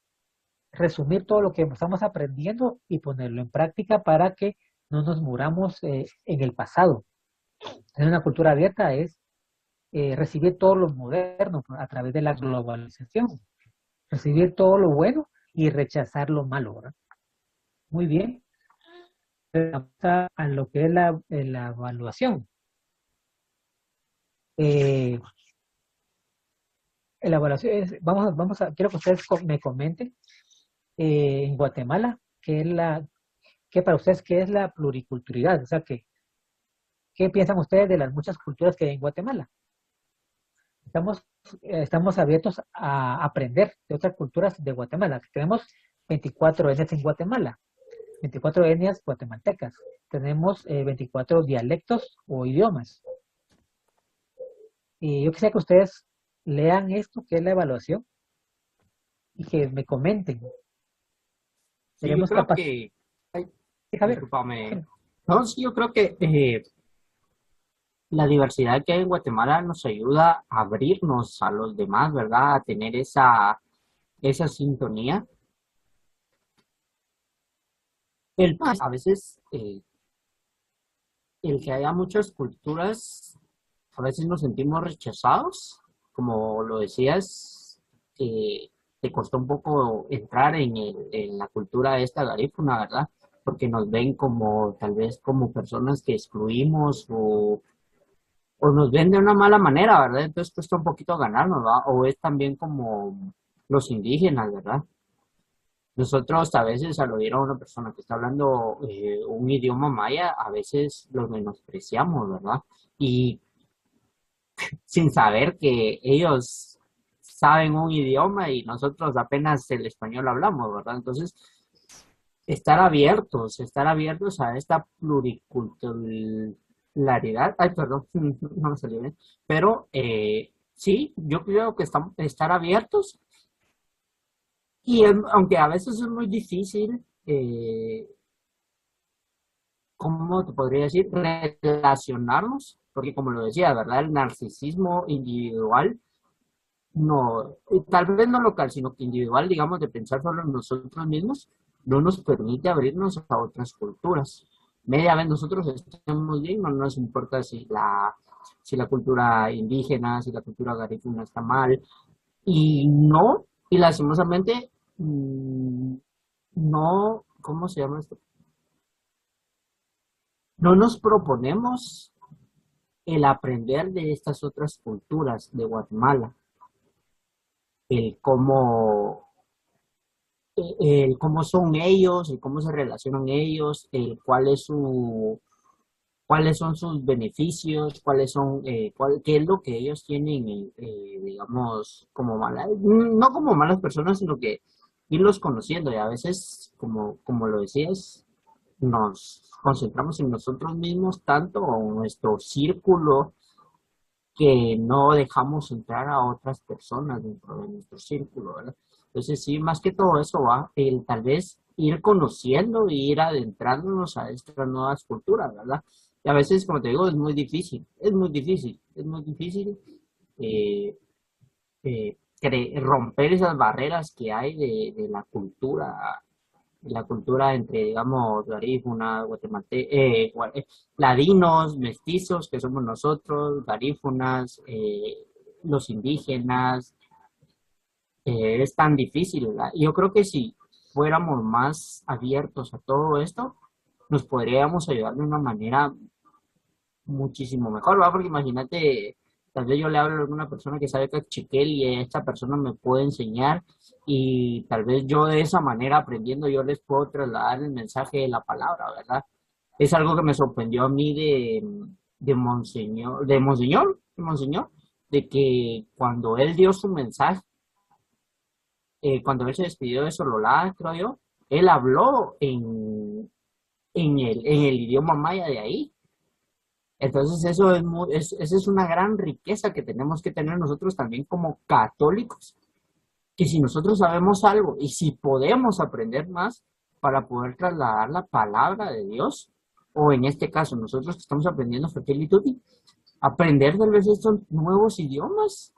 resumir todo lo que estamos aprendiendo y ponerlo en práctica para que no nos muramos en el pasado. Tener una cultura abierta es recibir todo lo moderno a través de la globalización, recibir todo lo bueno y rechazar lo malo, ¿verdad? Muy bien. Vamos a lo que es la evaluación. Eh, la evaluación es, quiero que ustedes me comenten en Guatemala qué para ustedes qué es la pluriculturalidad, o sea, ¿qué piensan ustedes de las muchas culturas que hay en Guatemala? Estamos, estamos abiertos a aprender de otras culturas de Guatemala. Tenemos 24 etnias en Guatemala, 24 etnias guatemaltecas. Tenemos 24 dialectos o idiomas. Y yo quisiera que ustedes lean esto, que es la evaluación, y que me comenten. Sí, yo Seremos creo capaces. que, ay, Sí, Javier. discúlpame. No, sí, yo creo que la diversidad que hay en Guatemala nos ayuda a abrirnos a los demás, ¿verdad? A tener esa sintonía. A veces el que haya muchas culturas, a veces nos sentimos rechazados, como lo decías, te costó un poco entrar en la cultura esta garífuna, ¿verdad? Porque nos ven como tal vez como personas que excluimos o nos ven de una mala manera, ¿verdad? Entonces cuesta un poquito ganarnos, ¿verdad? O es también como los indígenas, ¿verdad? Nosotros a veces al oír a una persona que está hablando un idioma maya, a veces los menospreciamos, ¿verdad? Y sin saber que ellos saben un idioma y nosotros apenas el español hablamos, ¿verdad? Entonces, estar abiertos a esta pluriculturalidad, ay, perdón, no me salió bien, pero sí, yo creo que estar abiertos y aunque a veces es muy difícil, ¿cómo te podría decir? Relacionarnos, porque como lo decía, ¿verdad? El narcisismo individual, no, tal vez no local, sino que individual, digamos, de pensar solo en nosotros mismos, no nos permite abrirnos a otras culturas. Media vez nosotros estamos bien, no nos importa si la cultura indígena, si la cultura garífuna está mal, y no, y lastimosamente, no, ¿cómo se llama esto? No nos proponemos el aprender de estas otras culturas de Guatemala, el cómo, el cómo son ellos, el cómo se relacionan ellos, el cuáles son sus beneficios, qué es lo que ellos tienen, digamos, como malas, no como malas personas, sino que irlos conociendo y a veces, como lo decías, nos concentramos en nosotros mismos tanto o en nuestro círculo que no dejamos entrar a otras personas dentro de nuestro círculo, ¿verdad? Entonces sí, más que todo eso va el tal vez ir conociendo y ir adentrándonos a estas nuevas culturas, ¿verdad? Y a veces, como te digo, es muy difícil, es muy difícil eh, romper esas barreras que hay de la cultura entre, digamos, garífuna, ladinos, mestizos, que somos nosotros, garífunas, los indígenas, es tan difícil, ¿verdad? Y yo creo que si fuéramos más abiertos a todo esto, nos podríamos ayudar de una manera muchísimo mejor, ¿verdad? Porque imagínate, tal vez yo le hablo a alguna persona que sabe cachiquel y esta persona me puede enseñar y tal vez yo de esa manera aprendiendo yo les puedo trasladar el mensaje de la palabra, ¿verdad? Es algo que me sorprendió a mí de Monseñor, de que cuando él dio su mensaje, cuando él se despidió de Sololá, creo yo, él habló en el idioma maya de ahí. Entonces esa es una gran riqueza que tenemos que tener nosotros también como católicos, que si nosotros sabemos algo y si podemos aprender más para poder trasladar la palabra de Dios, o en este caso nosotros que estamos aprendiendo Fertility, aprender tal vez estos nuevos idiomas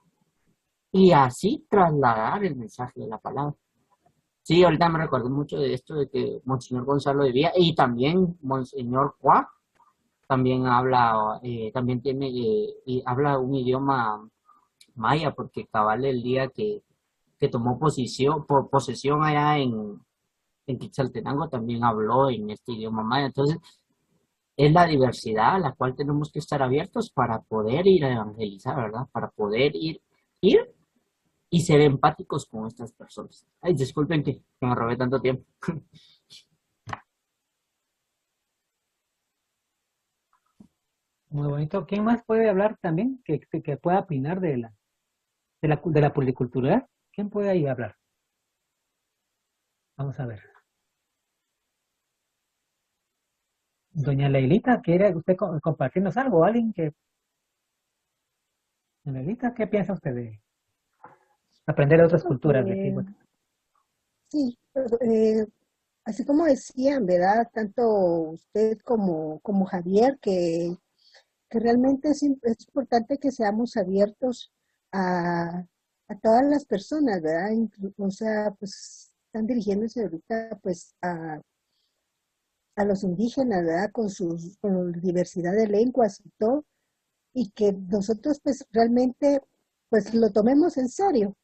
y así trasladar el mensaje de la palabra. Sí, ahorita me recordé mucho de esto de que Monseñor Gonzalo de Vía y también Monseñor Juá también habla, también tiene, y habla un idioma maya, porque cabal el día que tomó posesión allá en Quetzaltenango también habló en este idioma maya. Entonces, es la diversidad a la cual tenemos que estar abiertos para poder ir a evangelizar, ¿verdad? Para poder ir y ser empáticos con estas personas. Ay, disculpen que me robé tanto tiempo. Muy bonito. ¿Quién más puede hablar también que pueda opinar de la policultura? ¿Quién puede ahí hablar? Vamos a ver. Doña Leilita, ¿quiere usted compartirnos algo? ¿Alguien que... Doña Leilita, ¿qué piensa usted de aprender de otras culturas de aquí en Eh, sí, así como decían, ¿verdad? Tanto usted como Javier, que realmente es importante que seamos abiertos a, a todas las personas, ¿verdad? O sea, pues están dirigiéndose ahorita pues a los indígenas, ¿verdad? Con la diversidad de lenguas y todo, y que nosotros pues realmente pues lo tomemos en serio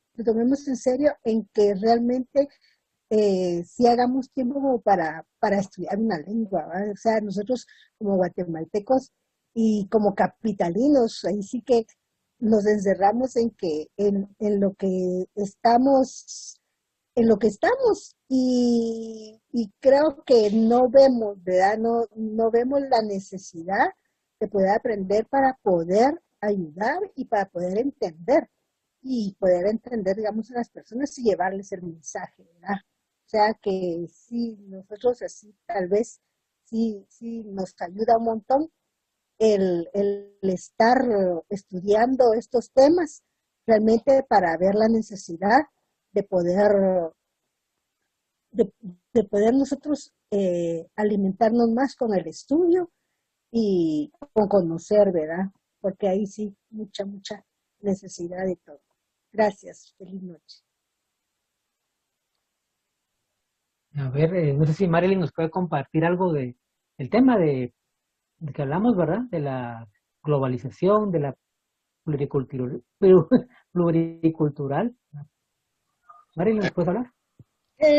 en que realmente si hagamos tiempo como para estudiar una lengua, ¿verdad? O sea, nosotros como guatemaltecos y como capitalinos, ahí sí que nos encerramos en lo que estamos, en lo que estamos y creo que no vemos, ¿verdad? No vemos la necesidad de poder aprender para poder ayudar y para poder entender y poder entender, digamos, a las personas y llevarles el mensaje, ¿verdad? O sea que sí, nosotros así tal vez sí nos ayuda un montón el estar estudiando estos temas realmente para ver la necesidad de poder, de, de poder nosotros alimentarnos más con el estudio y con conocer, ¿verdad? Porque ahí sí, mucha necesidad de todo. Gracias, feliz noche. A ver, no sé si Marilyn nos puede compartir algo del tema de que hablamos, ¿verdad? De la globalización, de la pluricultural, pluricultural. Marilyn, ¿nos puedes hablar?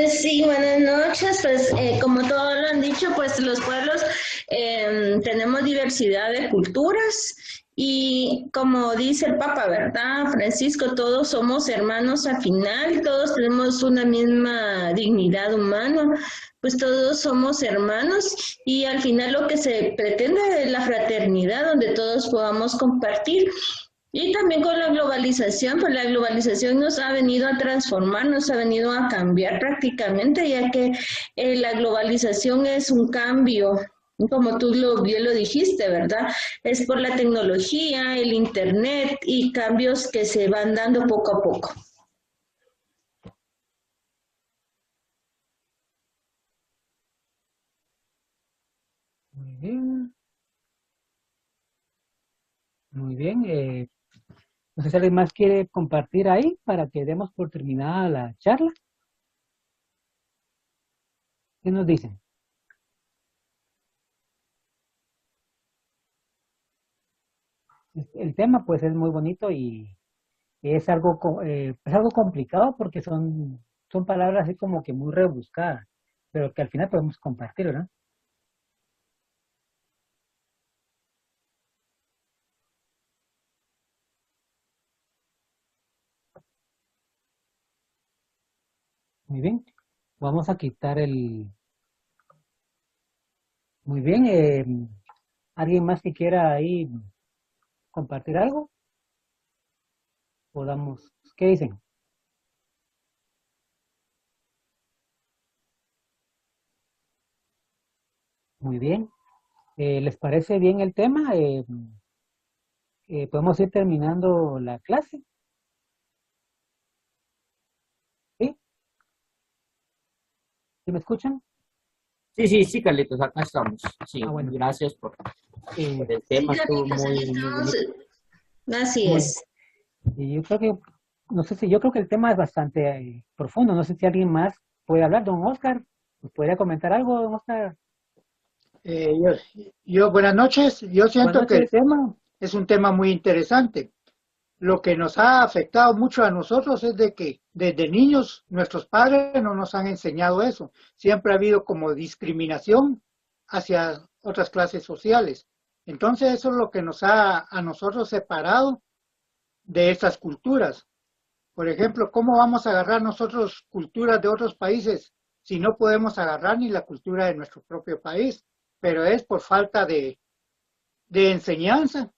Sí, buenas noches. Pues como todos lo han dicho, pues los pueblos tenemos diversidad de culturas y como dice el Papa, ¿verdad? Francisco, todos somos hermanos al final, todos tenemos una misma dignidad humana, pues todos somos hermanos y al final lo que se pretende es la fraternidad donde todos podamos compartir. Y también con la globalización, pues la globalización nos ha venido a transformar, nos ha venido a cambiar prácticamente, ya que la globalización es un cambio, como tú bien lo dijiste, ¿verdad? Es por la tecnología, el internet y cambios que se van dando poco a poco. Muy bien, muy bien. No sé si alguien más quiere compartir ahí para que demos por terminada la charla. ¿Qué nos dicen? El tema pues es muy bonito y es algo complicado porque son palabras así como que muy rebuscadas, pero que al final podemos compartir, ¿verdad? Muy bien. Vamos a quitar el... Muy bien. ¿Alguien más que quiera ahí compartir algo? Podamos... ¿Qué dicen? Muy bien. ¿Les parece bien el tema? ¿Podemos ir terminando la clase? ¿Sí? ¿Sí me escuchan? Sí, Carlitos, acá estamos. Sí, Bueno, gracias por el Sí, tema, estuvo Carlitos, aquí muy estamos. bonito. Así muy, es. y yo creo que, no sé si, yo creo que el tema es bastante profundo. No sé si alguien más puede hablar. Don Oscar, ¿nos podría comentar algo, don Oscar? Eh, Buenas noches. Yo Buenas siento que el noches. tema es un tema muy interesante. Lo que nos ha afectado mucho a nosotros es de que desde niños nuestros padres no nos han enseñado eso. Siempre ha habido como discriminación hacia otras clases sociales. Entonces eso es lo que nos ha a nosotros separado de estas culturas. Por ejemplo, ¿cómo vamos a agarrar nosotros culturas de otros países si no podemos agarrar ni la cultura de nuestro propio país? Pero es por falta de enseñanza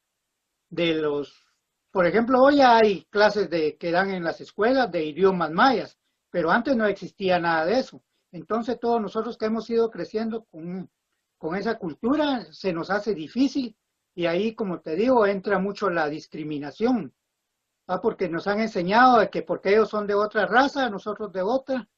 de los, por ejemplo, hoy hay clases que dan en las escuelas de idiomas mayas, pero antes no existía nada de eso. Entonces todos nosotros que hemos ido creciendo con esa cultura se nos hace difícil y ahí, como te digo, entra mucho la discriminación, ¿va? Porque nos han enseñado de que porque ellos son de otra raza, nosotros de otra,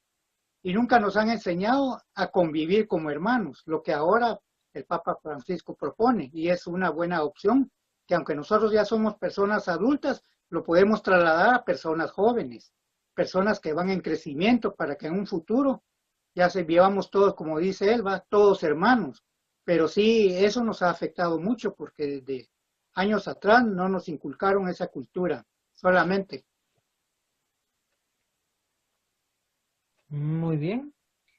y nunca nos han enseñado a convivir como hermanos, lo que ahora el Papa Francisco propone, y es una buena opción, que aunque nosotros ya somos personas adultas, lo podemos trasladar a personas jóvenes, personas que van en crecimiento para que en un futuro ya se vivamos todos, como dice él, va, todos hermanos. Pero sí, eso nos ha afectado mucho porque desde años atrás no nos inculcaron esa cultura solamente. Muy bien.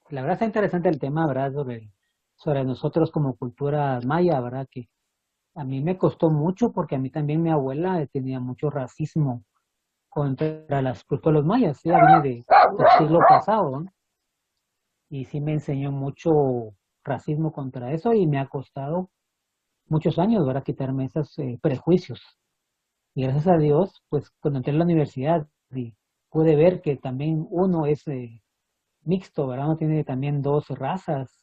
La verdad está interesante el tema, ¿verdad? Sobre nosotros como cultura maya, ¿verdad? Que a mí me costó mucho porque a mí también mi abuela tenía mucho racismo contra las culturas mayas. Ella viene del siglo pasado, ¿no? Y sí me enseñó mucho racismo contra eso y me ha costado muchos años, ¿verdad? Quitarme esos prejuicios. Y gracias a Dios, pues cuando entré a la universidad y pude ver que también uno es mixto, ¿verdad? Uno tiene también dos razas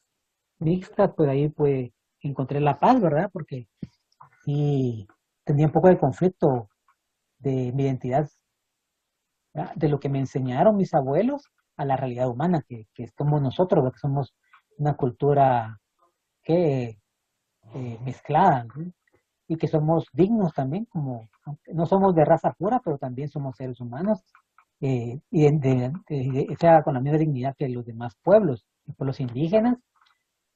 mixtas, pues ahí pues encontré la paz, ¿verdad? Porque sí tenía un poco de conflicto de mi identidad, ¿verdad? De lo que me enseñaron mis abuelos a la realidad humana, que somos nosotros, ¿verdad? Que somos una cultura que mezclada, ¿no? Y que somos dignos también, como aunque no somos de raza pura, pero también somos seres humanos, y sea con la misma dignidad que los demás pueblos, los pueblos indígenas,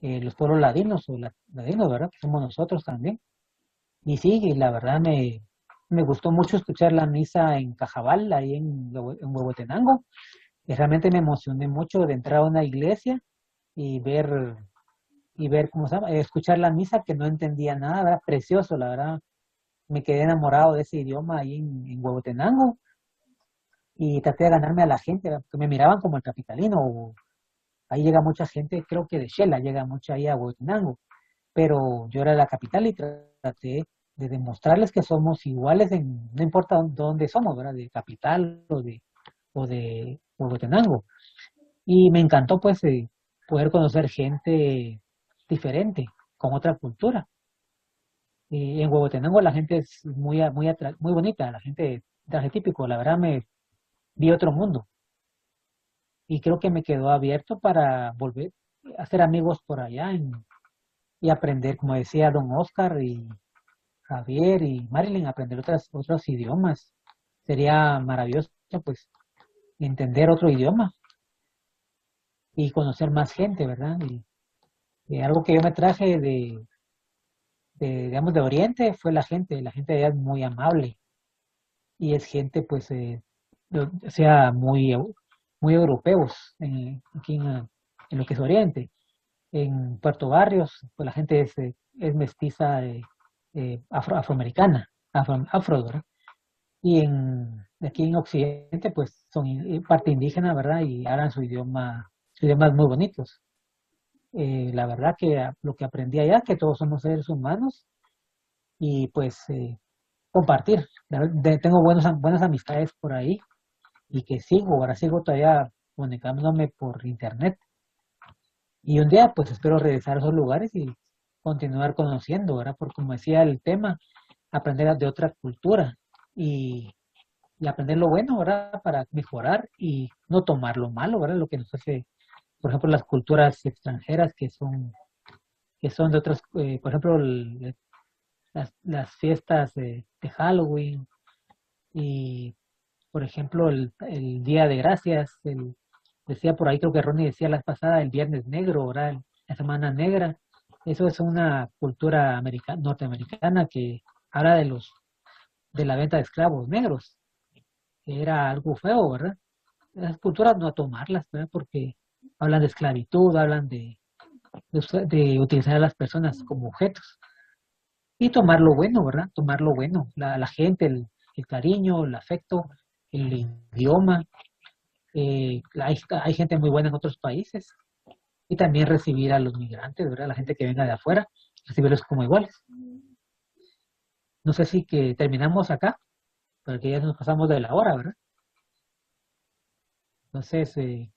los pueblos ladinos o ladinos, ¿verdad? Que somos nosotros también. Y sí, y la verdad me gustó mucho escuchar la misa en Cajabal, ahí en Huehuetenango, y realmente me emocioné mucho de entrar a una iglesia y ver cómo se llama, escuchar la misa que no entendía nada, ¿verdad? Precioso, la verdad. Me quedé enamorado de ese idioma ahí en Huehuetenango y traté de ganarme a la gente, ¿verdad? Porque me miraban como el capitalino. Ahí llega mucha gente, creo que de Shela llega mucha ahí a Huehuetenango, pero yo era de la capital y traté de demostrarles que somos iguales no importa dónde somos, ¿verdad? De capital o de Huehuetenango. Y me encantó pues poder conocer gente diferente, con otra cultura. Y en Huehuetenango la gente es muy bonita, la gente de traje típico, la verdad me vi otro mundo y creo que me quedó abierto para volver a hacer amigos por allá y aprender, como decía don Oscar y Javier y Marilyn, aprender otros idiomas. Sería maravilloso pues entender otro idioma y conocer más gente, ¿verdad? Y algo que yo me traje digamos, de Oriente fue la gente de allá es muy amable y es gente, pues, o sea, muy europeos aquí en lo que es Oriente. En Puerto Barrios, pues la gente es mestiza afroamericana, ¿verdad? Y aquí en Occidente, pues son parte indígena, ¿verdad? Y hablan sus idiomas muy bonitos. La verdad que lo que aprendí allá, que todos somos seres humanos y pues compartir. Tengo buenas amistades por ahí y que ahora sigo todavía comunicándome por internet. Y un día pues espero regresar a esos lugares y continuar conociendo, ¿verdad? Porque como decía el tema, aprender de otra cultura y, y aprender lo bueno, ¿verdad? Para mejorar y no tomar lo malo, ¿verdad? Lo que nos hace por ejemplo, las culturas extranjeras que son de otras, por ejemplo, las fiestas de Halloween y, por ejemplo, el Día de Gracias, decía por ahí, creo que Ronnie decía la pasada, el Viernes Negro, ¿verdad? La Semana Negra. Eso es una cultura norteamericana que habla de la venta de esclavos negros, que era algo feo, ¿verdad? Las culturas no a tomarlas, ¿verdad? Porque hablan de esclavitud, hablan de utilizar a las personas como objetos. Y tomar lo bueno, ¿verdad? Tomar lo bueno, la gente, el cariño, el afecto, el idioma. Hay gente muy buena en otros países. Y también recibir a los migrantes, ¿verdad? La gente que venga de afuera, recibirlos como iguales. No sé si que terminamos acá, porque ya nos pasamos de la hora, ¿verdad? Entonces, si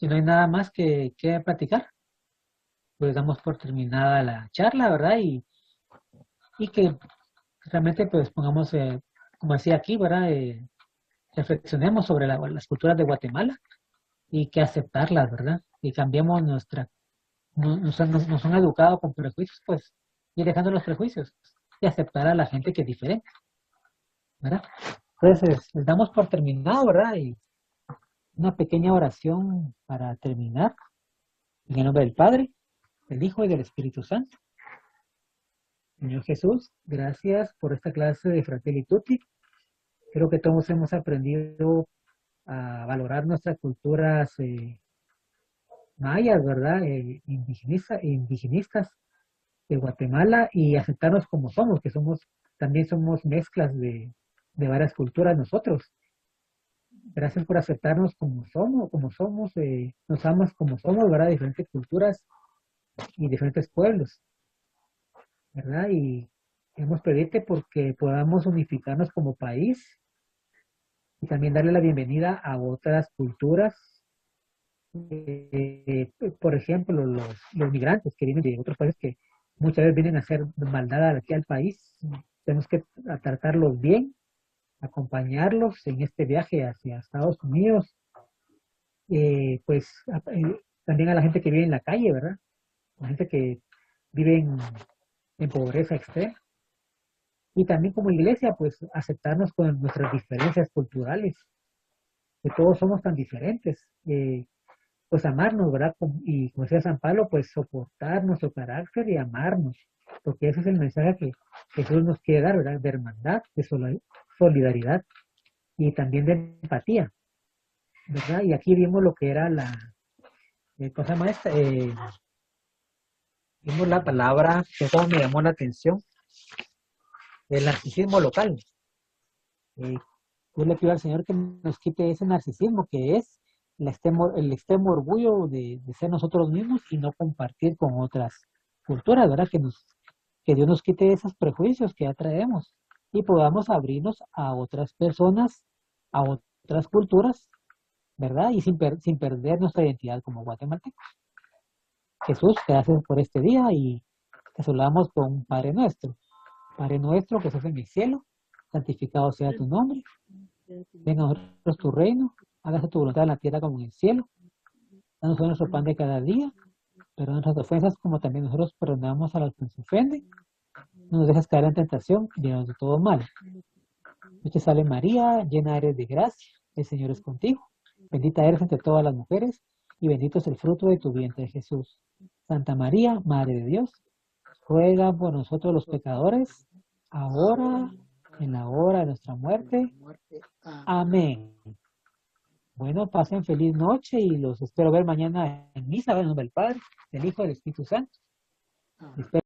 no hay nada más que platicar, pues damos por terminada la charla, ¿verdad? Y que realmente pues pongamos, como decía aquí, ¿verdad? Reflexionemos sobre las culturas de Guatemala y que aceptarlas, ¿verdad? Y cambiemos nos han educado con prejuicios, pues, y dejando los prejuicios y aceptar a la gente que es diferente, ¿verdad? Entonces, les damos por terminado, ¿verdad? Y una pequeña oración para terminar. En el nombre del Padre, del Hijo y del Espíritu Santo. Señor Jesús, gracias por esta clase de Fratelli Tutti. Creo que todos hemos aprendido a valorar nuestras culturas mayas, ¿verdad? Indigenistas de Guatemala y aceptarnos como somos, que también somos mezclas de varias culturas nosotros. Gracias por aceptarnos como somos, nos amas como somos, ¿verdad? Diferentes culturas y diferentes pueblos, ¿verdad? Y queremos pedirte porque podamos unificarnos como país y también darle la bienvenida a otras culturas. Por ejemplo, los migrantes que vienen de otros países que muchas veces vienen a hacer maldad aquí al país. Tenemos que tratarlos bien, acompañarlos en este viaje hacia Estados Unidos. También a la gente que vive en la calle, ¿verdad? La gente que vive en pobreza extrema. Y también como iglesia, pues aceptarnos con nuestras diferencias culturales, que todos somos tan diferentes. Pues amarnos, ¿verdad? Y como decía San Pablo, pues soportar nuestro carácter y amarnos, porque ese es el mensaje que Jesús nos quiere dar, ¿verdad? De hermandad, de solidaridad y también de empatía, ¿verdad? Y aquí vimos lo que era cosa maestra, vimos la palabra que como me llamó la atención, el narcisismo local. Yo le pido al Señor que nos quite ese narcisismo que es el extremo orgullo de ser nosotros mismos y no compartir con otras culturas, ¿verdad? Que Dios nos quite esos prejuicios que ya traemos y podamos abrirnos a otras personas, a otras culturas, ¿verdad? Y sin perder nuestra identidad como guatemaltecos. Jesús, gracias por este día y te saludamos con un Padre Nuestro. Padre nuestro que estás en el cielo, santificado sea tu nombre. Venga a nosotros tu reino, hágase tu voluntad en la tierra como en el cielo. Danos hoy nuestro pan de cada día, perdona nuestras ofensas como también nosotros perdonamos a los que nos ofenden. No nos dejes caer en tentación, líbranos de todo mal. Dios te salve María, llena eres de gracia, el Señor es contigo. Bendita eres entre todas las mujeres, y bendito es el fruto de tu vientre, Jesús. Santa María, Madre de Dios, ruega por nosotros los pecadores, ahora, en la hora de nuestra muerte. Amén. Bueno, pasen feliz noche y los espero ver mañana en misa, en el nombre del Padre, del Hijo y del Espíritu Santo. Espero